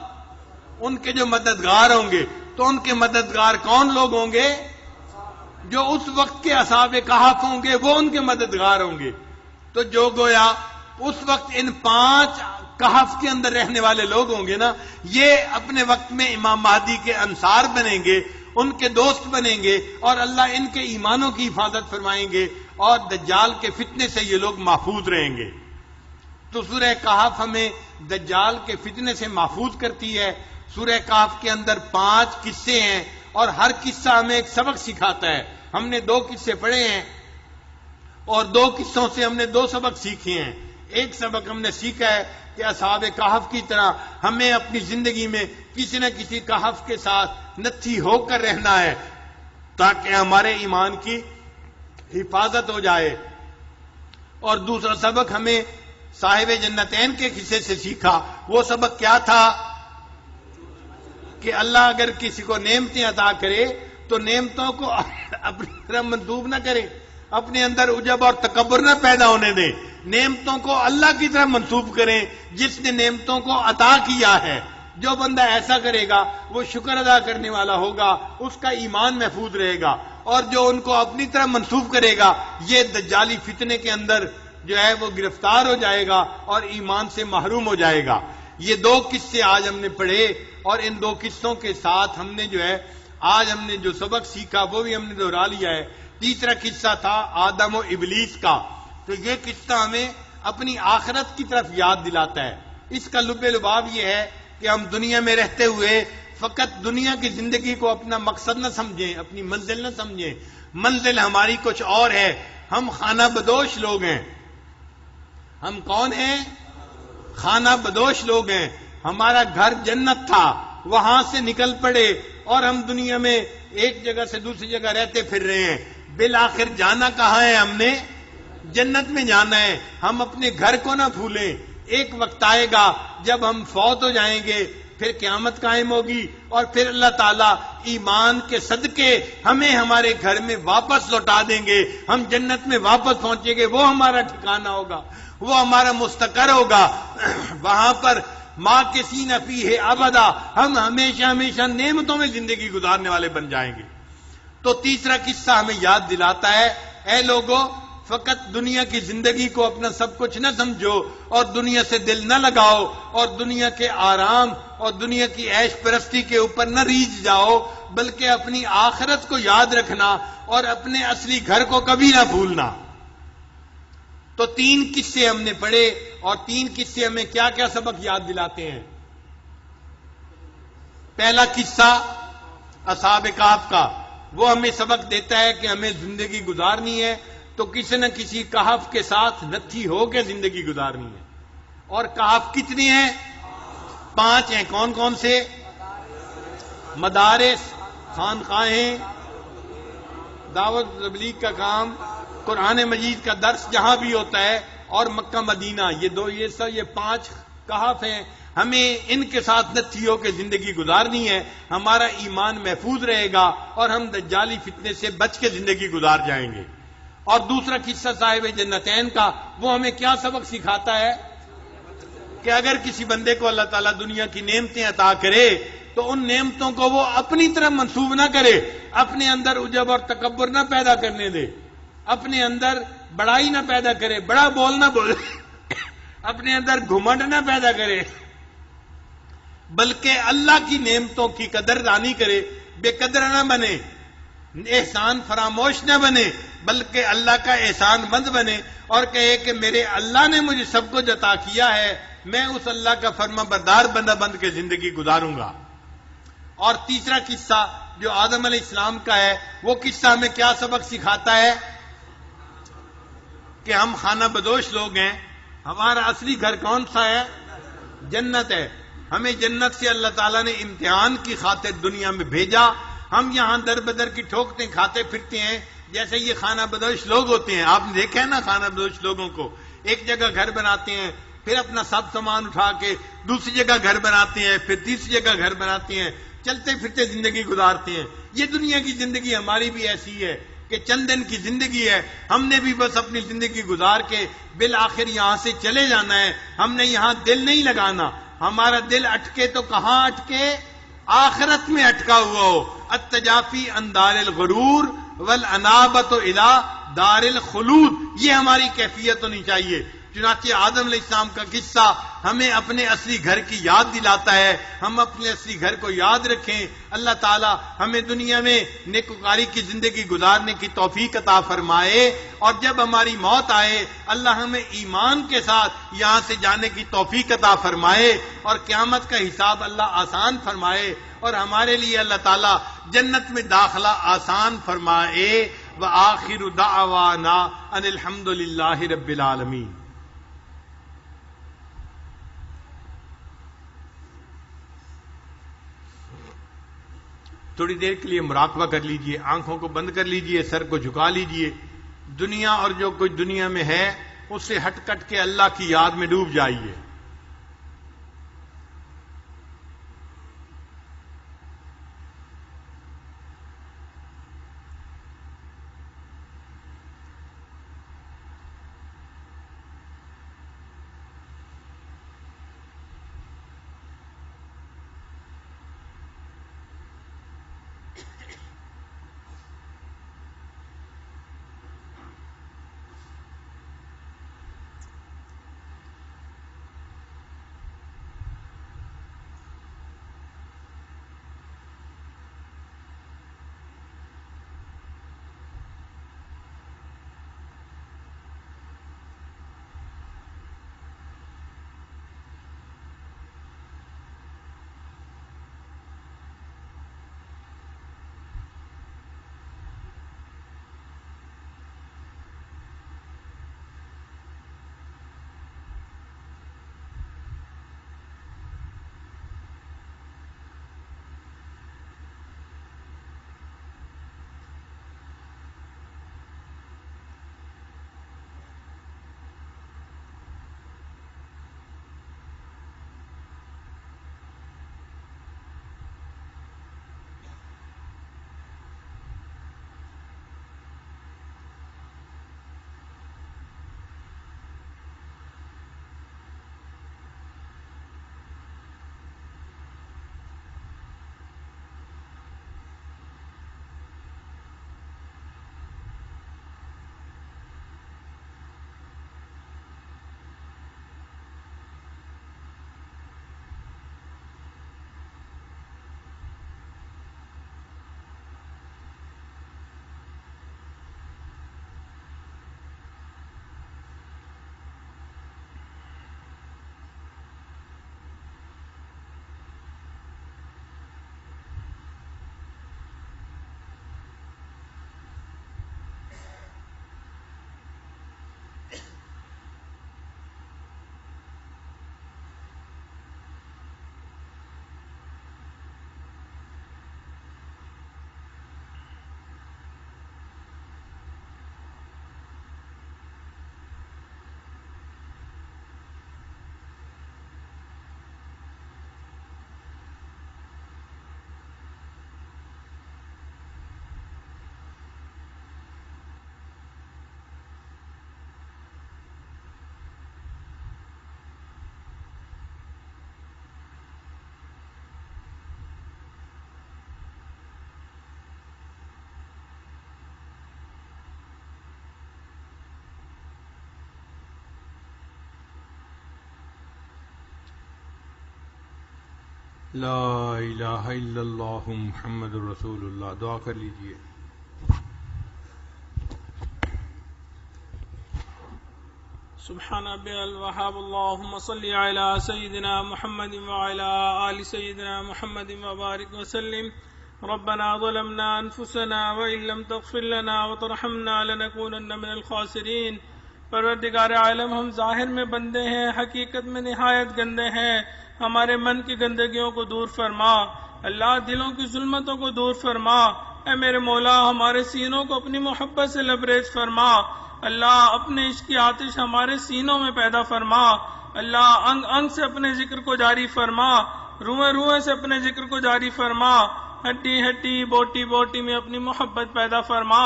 ان کے جو مددگار ہوں گے۔ تو ان کے مددگار کون لوگ ہوں گے؟ جو اس وقت کے اصحاب کہف ہوں گے وہ ان کے مددگار ہوں گے۔ تو جو گویا اس وقت ان 5 کہف کے اندر رہنے والے لوگ ہوں گے نا، یہ اپنے وقت میں امام مہدی کے انصار بنیں گے، ان کے دوست بنیں گے، اور اللہ ان کے ایمانوں کی حفاظت فرمائیں گے، اور دجال کے فتنے سے یہ لوگ محفوظ رہیں گے۔ تو سورہ کہف ہمیں دجال کے فتنے سے محفوظ کرتی ہے، سورہ کہف کے اندر 5 قصے ہیں اور ہر قصہ ہمیں ایک سبق سکھاتا ہے. ہم نے 2 قصے پڑھے ہیں اور 2 قصوں سے ہم نے 2 سبق سیکھے ہیں. ایک سبق ہم نے سیکھا ہے کہ اصحاب کہف کی طرح ہمیں اپنی زندگی میں کسی نہ کسی کہف کے ساتھ نتھی ہو کر رہنا ہے تاکہ ہمارے ایمان کی حفاظت ہو جائے. اور دوسرا سبق ہمیں صاحب جنتین کے قصے سے سیکھا. وہ سبق کیا تھا کہ اللہ اگر کسی کو نعمتیں عطا کرے تو نعمتوں کو اپنی طرف منسوب نہ کرے, اپنے اندر عجب اور تکبر نہ پیدا ہونے دے, نعمتوں کو اللہ کی طرف منسوب کریں جس نے نعمتوں کو عطا کیا ہے. جو بندہ ایسا کرے گا وہ شکر ادا کرنے والا ہوگا, اس کا ایمان محفوظ رہے گا. اور جو ان کو اپنی طرف منسوب کرے گا یہ دجالی فتنے کے اندر جو ہے وہ گرفتار ہو جائے گا اور ایمان سے محروم ہو جائے گا. یہ 2 قصے آج ہم نے پڑھے اور ان 2 قصوں کے ساتھ ہم نے جو ہے آج ہم نے جو سبق سیکھا وہ بھی ہم نے دہرا لیا ہے. تیسرا قصہ تھا آدم و ابلیس کا. تو یہ قصہ ہمیں اپنی آخرت کی طرف یاد دلاتا ہے. اس کا لب لباب یہ ہے کہ ہم دنیا میں رہتے ہوئے فقط دنیا کی زندگی کو اپنا مقصد نہ سمجھیں, اپنی منزل نہ سمجھیں. منزل ہماری کچھ اور ہے. ہم خانہ بدوش لوگ ہیں. ہم کون ہیں؟ خانہ بدوش لوگ ہیں. ہمارا گھر جنت تھا, وہاں سے نکل پڑے اور ہم دنیا میں ایک جگہ سے دوسری جگہ رہتے پھر رہے ہیں. بالآخر جانا کہاں ہے؟ ہم نے جنت میں جانا ہے. ہم اپنے گھر کو نہ بھولیں. ایک وقت آئے گا جب ہم فوت ہو جائیں گے, پھر قیامت قائم ہوگی اور پھر اللہ تعالیٰ ایمان کے صدقے ہمیں ہمارے گھر میں واپس لوٹا دیں گے. ہم جنت میں واپس پہنچیں گے, وہ ہمارا ٹھکانہ ہوگا, وہ ہمارا مستقر ہوگا. وہاں پر ماں کے سینہ فی ہے ابدا, ہم ہمیشہ ہمیشہ نعمتوں میں زندگی گزارنے والے بن جائیں گے. تو تیسرا قصہ ہمیں یاد دلاتا ہے, اے لوگوں فقط دنیا کی زندگی کو اپنا سب کچھ نہ سمجھو اور دنیا سے دل نہ لگاؤ اور دنیا کے آرام اور دنیا کی عیش پرستی کے اوپر نہ ریجھ جاؤ, بلکہ اپنی آخرت کو یاد رکھنا اور اپنے اصلی گھر کو کبھی نہ بھولنا. تو 3 قصے ہم نے پڑھے اور 3 قصے ہمیں کیا کیا سبق یاد دلاتے ہیں. پہلا قصہ اصحاب کہف کا, وہ ہمیں سبق دیتا ہے کہ ہمیں زندگی گزارنی ہے تو کسی نہ کسی کہف کے ساتھ نتھی ہو کے زندگی گزارنی ہے. اور کہف کتنے ہیں؟ 5 ہیں. کون کون سے؟ مدارس, خانقاہیں, دعوت تبلیغ کا کام, قرآن مجید کا درس جہاں بھی ہوتا ہے, اور مکہ مدینہ. یہ 5 کہف ہیں. ہمیں ان کے ساتھ نتھی ہو کے زندگی گزارنی ہے. ہمارا ایمان محفوظ رہے گا اور ہم دجالی فتنے سے بچ کے زندگی گزار جائیں گے. اور دوسرا قصہ صاحب جنتین کا, وہ ہمیں کیا سبق سکھاتا ہے کہ اگر کسی بندے کو اللہ تعالیٰ دنیا کی نعمتیں عطا کرے تو ان نعمتوں کو وہ اپنی طرف منسوب نہ کرے, اپنے اندر عجب اور تکبر نہ پیدا کرنے دے, اپنے اندر بڑائی نہ پیدا کرے, بڑا بول نہ بولے, اپنے اندر گھمنڈ نہ پیدا کرے, بلکہ اللہ کی نعمتوں کی قدر دانی کرے, بے قدر نہ بنے, احسان فراموش نہ بنے, بلکہ اللہ کا احسان مند بنے اور کہے کہ میرے اللہ نے مجھے سب کچھ عطا کیا ہے, میں اس اللہ کا فرما بردار بندہ بند کے زندگی گزاروں گا. اور تیسرا قصہ جو آدم علیہ السلام کا ہے, وہ قصہ ہمیں کیا سبق سکھاتا ہے کہ ہم خانہ بدوش لوگ ہیں. ہمارا اصلی گھر کون سا ہے؟ جنت ہے. ہمیں جنت سے اللہ تعالیٰ نے امتحان کی خاطر دنیا میں بھیجا. ہم یہاں در بدر کی ٹھوکتے کھاتے پھرتے ہیں جیسے یہ خانہ بدوش لوگ ہوتے ہیں. آپ نے دیکھا ہے نا خانہ بدوش لوگوں کو, ایک جگہ گھر بناتے ہیں, پھر اپنا سب سامان اٹھا کے دوسری جگہ گھر بناتے ہیں, پھر تیسری جگہ گھر بناتے ہیں, چلتے پھرتے زندگی گزارتے ہیں. یہ دنیا کی زندگی ہماری بھی ایسی ہے کہ چند دن کی زندگی ہے. ہم نے بھی بس اپنی زندگی گزار کے بالآخر یہاں سے چلے جانا ہے. ہم نے یہاں دل نہیں لگانا. ہمارا دل اٹکے تو کہاں اٹکے؟ آخرت میں اٹکا ہوا ہو. التجافی عن دار الغرور والانابۃ الی دار الخلود, یہ ہماری کیفیت ہونی چاہیے. چنانچہ آدم علیہ السلام کا قصہ ہمیں اپنے اصلی گھر کی یاد دلاتا ہے. ہم اپنے اصلی گھر کو یاد رکھیں. اللہ تعالیٰ ہمیں دنیا میں نیکوکاری کی زندگی گزارنے کی توفیق عطا فرمائے، اور جب ہماری موت آئے اللہ ہمیں ایمان کے ساتھ یہاں سے جانے کی توفیق عطا فرمائے، اور قیامت کا حساب اللہ آسان فرمائے، اور ہمارے لیے اللہ تعالیٰ جنت میں داخلہ آسان فرمائے. وآخر دعوانا ان الحمد للہ رب العالمین. تھوڑی دیر کے لیے مراقبہ کر لیجئے، آنکھوں کو بند کر لیجئے، سر کو جھکا لیجئے. دنیا اور جو کچھ دنیا میں ہے اس سے ہٹ کٹ کے اللہ کی یاد میں ڈوب جائیے. لا الہ الا اللہ محمد رسول اللہ. دعا کر لیجئے. سبحان ربی الوہاب. اللہم صلی علی سیدنا محمد وعلی آل سیدنا محمد وبارک وسلم. ربنا ظلمنا انفسنا وان لم تغفر لنا وترحمنا لنکونن من الخاسرین. پروردگار عالم، ہم ظاہر میں بندے ہیں، حقیقت میں نہایت گندے ہیں. ہمارے من کی گندگیوں کو دور فرما اللہ، دلوں کی ظلمتوں کو دور فرما. اے میرے مولا، ہمارے سینوں کو اپنی محبت سے لبریز فرما. اللہ، اپنے عشق کی آتش ہمارے سینوں میں پیدا فرما. اللہ، انگ انگ سے اپنے ذکر کو جاری فرما، روئے روئے سے اپنے ذکر کو جاری فرما. ہڈی ہڈی بوٹی بوٹی میں اپنی محبت پیدا فرما.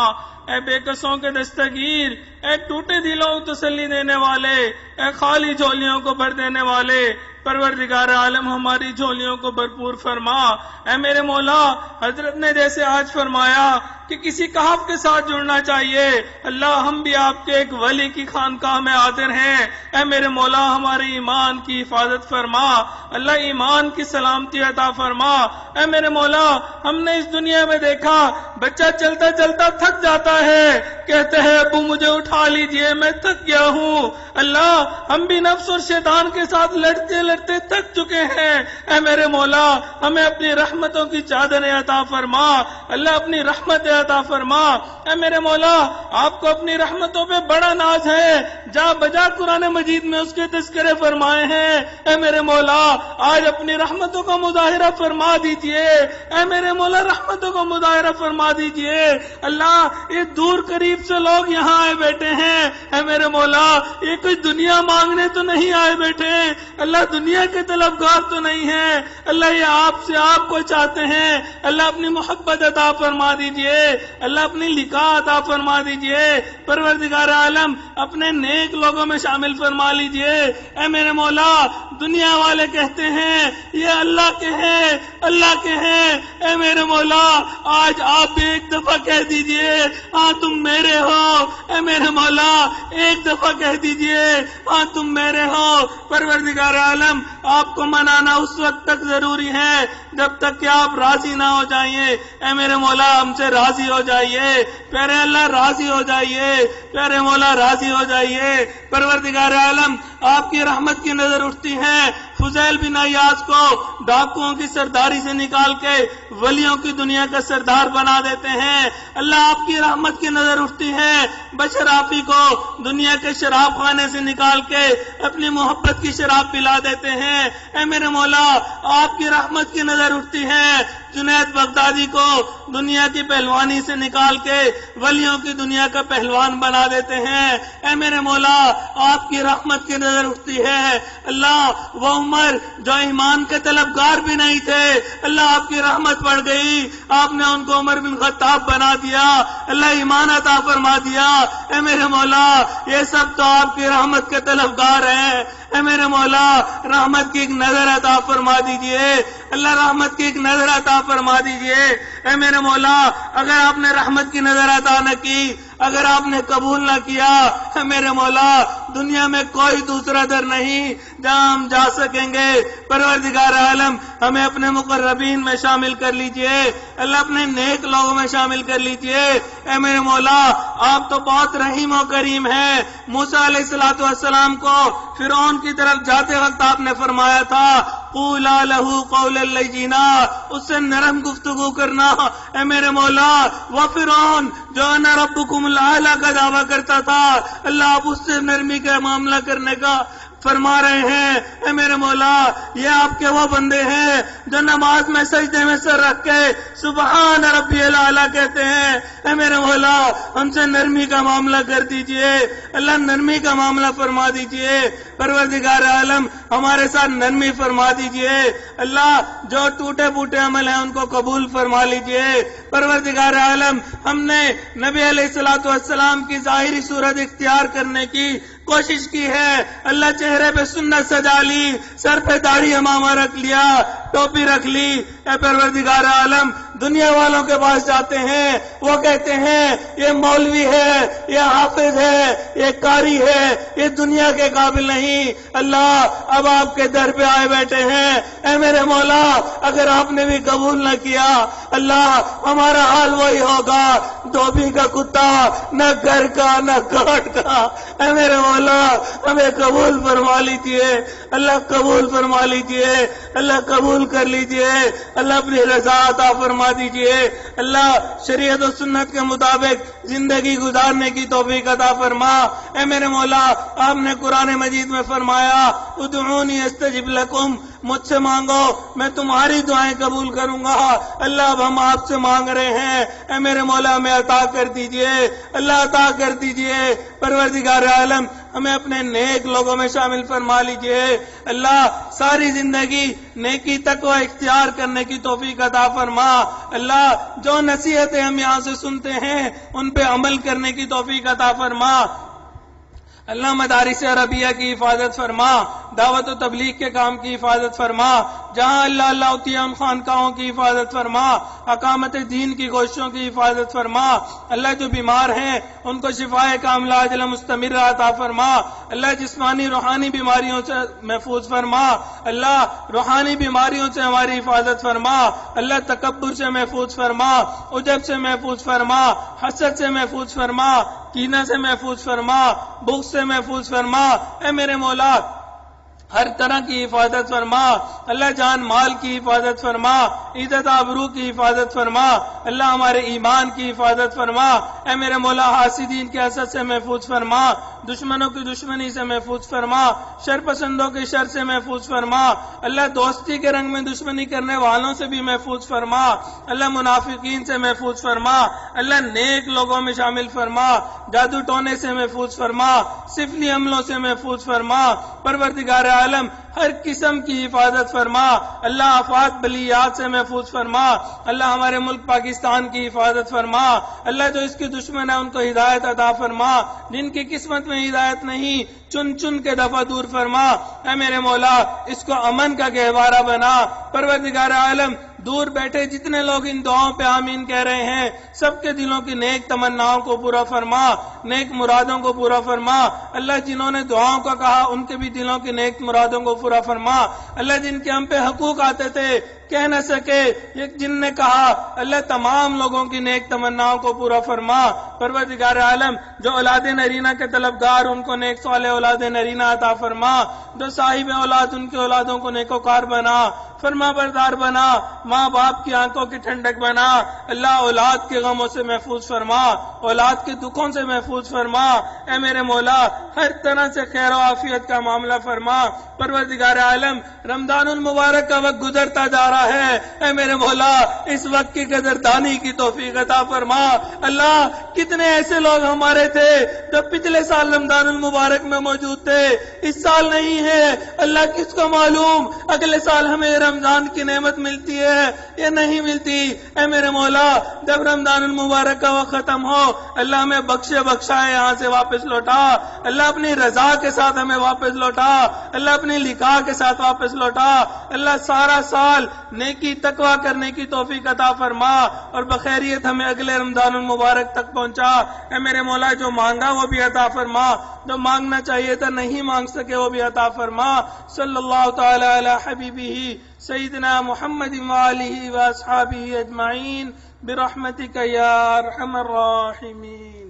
اے بے کسوں کے دستگیر، اے ٹوٹے دلوں کو تسلی دینے والے، اے خالی جھولیوں کو بھر دینے والے، پروردگار عالم ہماری جھولیوں کو بھرپور فرما۔ اے میرے مولا، حضرت نے جیسے آج فرمایا کہ کسی کہف کے ساتھ جڑنا چاہیے، اللہ ہم بھی آپ کے ایک ولی کی خانقاہ میں حاضر ہیں۔ اے میرے مولا، ہمارے ایمان کی حفاظت فرما، اللہ ایمان کی سلامتی عطا فرما۔ اے میرے مولا، ہم نے اس دنیا میں دیکھا بچہ چلتا چلتا تھک جاتا ہے، کہتے ہیں ابو مجھے اٹھا لیجئے میں تھک گیا ہوں۔ اللہ ہم بھی نفس اور شیطان کے ساتھ لڑتے لڑتے تھک چکے ہیں۔ اے میرے مولا، ہمیں اپنی رحمتوں کی چادر عطا فرما، اللہ اپنی رحمت عطا فرما۔ اے میرے مولا، آپ کو اپنی رحمتوں پہ بڑا ناز ہے، جا بجا قرآن مجید میں اس کے تذکرے فرمائے ہیں۔ اے میرے مولا، آج اپنی رحمتوں کا مظاہرہ فرما دیجئے، اے میرے مولا رحمتوں کا مظاہرہ فرما دیجئے۔ اللہ یہ دور قریب سے لوگ یہاں آئے بیٹھے ہیں، اے میرے مولا یہ کوئی دنیا مانگنے تو نہیں آئے بیٹھے، اللہ دنیا کے طلبگار تو نہیں ہیں، اللہ یہ آپ سے آپ کو چاہتے ہیں۔ اللہ اپنی محبت عطا فرما دیجئے، اللہ اپنی لقاء عطا فرما دیجئے۔ پروردگار عالم اپنے نیک لوگوں میں شامل فرما لیجئے۔ اے میرے مولا، دنیا والے کہتے ہیں یہ اللہ کے ہیں، اللہ کے ہیں، اے میرے مولا آج آپ بھی ایک دفعہ کہہ دیجئے ہاں تم میرے ہو۔ اے میرے مولا ایک دفعہ کہہ دیجئے ہاں تم میرے ہو۔ پروردگار عالم آپ کو منانا اس وقت تک ضروری ہے جب تک کہ آپ راضی نہ ہو جائیے۔ اے میرے مولا ہم سے راضی ہو جائیے، پیارے اللہ راضی ہو جائیے، پیارے مولا راضی ہو جائیے۔ پروردگار عالم آپ کی رحمت کی نظر اٹھتی ہے، فضیل بن عیاض کو ڈاکوؤں کی سرداری سے نکال کے ولیوں کی دنیا کا سردار بنا دیتے ہیں۔ اللہ آپ کی رحمت کی نظر اٹھتی ہے، بشرافی کو دنیا کے شراب خانے سے نکال کے اپنی محبت کی شراب پلا دیتے ہیں۔ اے میرے مولا آپ کی رحمت کی نظر اٹھتی ہے، جنید بغدادی کو دنیا کی پہلوانی سے نکال کے ولیوں کی دنیا کا پہلوان بنا دیتے ہیں۔ اے میرے مولا آپ کی رحمت کی نظر اٹھتی ہے، اللہ وہ عمر جو ایمان کے طلبگار بھی نہیں تھے، اللہ آپ کی رحمت پڑ گئی، آپ نے ان کو عمر بن خطاب بنا دیا، اللہ ایمان عطا فرما دیا۔ اے میرے مولا یہ سب تو آپ کی رحمت کے طلبگار ہیں۔ اے میرے مولا رحمت کی ایک نظر عطا فرما دیجئے، اللہ رحمت کی ایک نظر عطا فرما دیجئے۔ اے میرے مولا اگر آپ نے رحمت کی نظر عطا نہ کی، اگر آپ نے قبول نہ کیا، اے میرے مولا دنیا میں کوئی دوسرا در نہیں جہاں ہم جا سکیں گے۔ پروردگار عالم ہمیں اپنے مقربین میں شامل کر لیجئے، اللہ اپنے نیک لوگوں میں شامل کر لیجئے۔ اے میرے مولا آپ تو بہت رحیم و کریم ہیں۔ موسیٰ علیہ السلام کو فرعون کی طرف جاتے وقت آپ نے فرمایا تھا قولا لہ قولا لینا، اس سے نرم گفتگو کرنا۔ اے میرے مولا وہ فرعون جو انا ربکم الاعلی کا دعویٰ کرتا تھا، اللہ آپ اس سے نرمی کا معاملہ کرنے کا فرما رہے ہیں۔ اے میرے مولا یہ آپ کے وہ بندے ہیں جو نماز میں سجدے میں سر رکھ کے سبحان ربی الاعلی کہتے ہیں۔ اے میرے مولا ہم سے نرمی کا معاملہ کر دیجئے، اللہ نرمی کا معاملہ فرما دیجئے۔ پروردگار عالم ہمارے ساتھ نرمی فرما دیجئے، اللہ جو ٹوٹے پھوٹے عمل ہیں ان کو قبول فرما لیجئے۔ پروردگار عالم ہم نے نبی علیہ السلام کی ظاہری صورت اختیار کرنے کی کوشش کی ہے، اللہ چہرے پہ سنت سجا لی، سر پہ داڑھی امامہ رکھ لیا، ٹوپی رکھ لی۔ اے پروردگار عالم دنیا والوں کے پاس جاتے ہیں، وہ کہتے ہیں یہ مولوی ہے، یہ حافظ ہے، یہ قاری ہے، یہ دنیا کے قابل نہیں۔ اللہ اب آپ کے در پہ آئے بیٹھے ہیں۔ اے میرے مولا اگر آپ نے بھی قبول نہ کیا، اللہ ہمارا حال وہی ہوگا، دھوبی کا کتا، نہ گھر کا نہ کاٹ کا۔ اے میرے مولا ہمیں قبول فرما لیجئے، اللہ قبول فرما لیجئے، اللہ قبول کر لیجئے، اللہ اپنی رضا عطا فرما دیجئے۔ اللہ شریعت و سنت کے مطابق زندگی گزارنے کی توفیق عطا فرما۔ اے میرے مولا آپ نے قرآن مجید میں فرمایا ادعونی استجب لکم، مجھ سے مانگو میں تمہاری دعائیں قبول کروں گا۔ اللہ اب ہم آپ سے مانگ رہے ہیں، اے میرے مولا ہمیں عطا کر دیجئے، اللہ عطا کر دیجئے۔ پروردگار عالم ہمیں اپنے نیک لوگوں میں شامل فرما لیجئے، اللہ ساری زندگی نیکی تقوی اختیار کرنے کی توفیق عطا فرما۔ اللہ جو نصیحتیں ہم یہاں سے سنتے ہیں ان پہ عمل کرنے کی توفیق عطا فرما۔ اللہ مدارس عربیہ کی حفاظت فرما، دعوت و تبلیغ کے کام کی حفاظت فرما، جہاں اللہ اللہ ہوتی ہے ان خانقاہوں کی حفاظت فرما، اقامت دین کی کوششوں کی حفاظت فرما، اللہ جو بیمار ہیں ان کو شفائے کاملہ عاجلہ مستمرہ عطا فرما، اللہ جسمانی روحانی بیماریوں سے محفوظ فرما، اللہ روحانی بیماریوں سے ہماری حفاظت فرما، اللہ تکبر سے محفوظ فرما، عجب سے محفوظ فرما، حسد سے محفوظ فرما، کینہ سے محفوظ فرما، بغض سے محفوظ فرما، اے میرے مولا ہر طرح کی حفاظت فرما، اللہ جان مال کی حفاظت فرما، عزت آبرو کی حفاظت فرما، اللہ ہمارے ایمان کی حفاظت فرما، اے میرے مولا حاسدین کے حسد سے محفوظ فرما، دشمنوں کی دشمنی سے محفوظ فرما، شر پسندوں کے شر سے محفوظ فرما، اللہ دوستی کے رنگ میں دشمنی کرنے والوں سے بھی محفوظ فرما، اللہ منافقین سے محفوظ فرما، اللہ نیک لوگوں میں شامل فرما، جادو ٹونے سے محفوظ فرما، سفلی عملوں سے محفوظ فرما، پروردگار عالم ہر قسم کی حفاظت فرما، اللہ آفات بلیات سے محفوظ فرما، اللہ ہمارے ملک پاکستان کی حفاظت فرما، اللہ جو اس کے دشمن ہیں ان کو ہدایت عطا فرما، جن کی قسمت میں ہدایت نہیں چن چن کے دفعہ دور فرما، اے میرے مولا اس کو امن کا گہوارہ بنا، پروردگار عالم دور بیٹھے جتنے لوگ ان دعاؤں پہ آمین کہہ رہے ہیں سب کے دلوں کی نیک تمناؤں کو پورا فرما، نیک مرادوں کو پورا فرما، اللہ جنہوں نے دعاؤں کا کہا ان کے بھی دلوں کی نیک مرادوں کو پورا فرما، اللہ جن کے ہم پہ حقوق آتے تھے کہہ نہ سکے جن نے کہا اللہ تمام لوگوں کی نیک تمناؤں کو پورا فرما، پروردگار عالم جو اولاد نرینہ کے طلبگار ان کو نیک صالح اولاد نرینہ عطا فرما، جو صاحب اولاد ان کے اولادوں کو نیکوکار بنا، فرما بردار بنا، ماں باپ کی آنکھوں کی ٹھنڈک بنا، اللہ اولاد کے غموں سے محفوظ فرما، اولاد کے دکھوں سے محفوظ فرما، اے میرے مولا ہر طرح سے خیر و عافیت کا معاملہ فرما، پروردگار عالم رمضان المبارک کا وقت گزرتا جا رہا ہے، اے میرے مولا اس وقت کی قدردانی کی توفیق عطا فرما، اللہ کتنے ایسے لوگ ہمارے تھے جو پچھلے سال رمضان المبارک میں موجود تھے اس سال نہیں ہے، اللہ کس کو معلوم اگلے سال ہمیں رمضان کی نعمت ملتی ہے یا نہیں ملتی، اے میرے مولا جب رمضان المبارک کا وقت ختم ہو اللہ ہمیں بخشائے یہاں سے واپس لوٹا، اللہ اپنی رضا کے ساتھ ہمیں واپس لوٹا، اللہ اپنی لقاء کے ساتھ واپس لوٹا، اللہ سارا سال نیکی تقویٰ کرنے کی توفیق عطا فرما اور بخیریت ہمیں اگلے رمضان المبارک تک پہنچا، اے میرے مولا جو مانگا وہ بھی عطا فرما، جو مانگنا چاہیے تھا نہیں مانگ سکے وہ بھی عطا فرما، صلی اللہ تعالی علی حبیبہ سیدنا محمد وآلہ واصحابہ اجمعین برحمتک یا ارحم الراحمین۔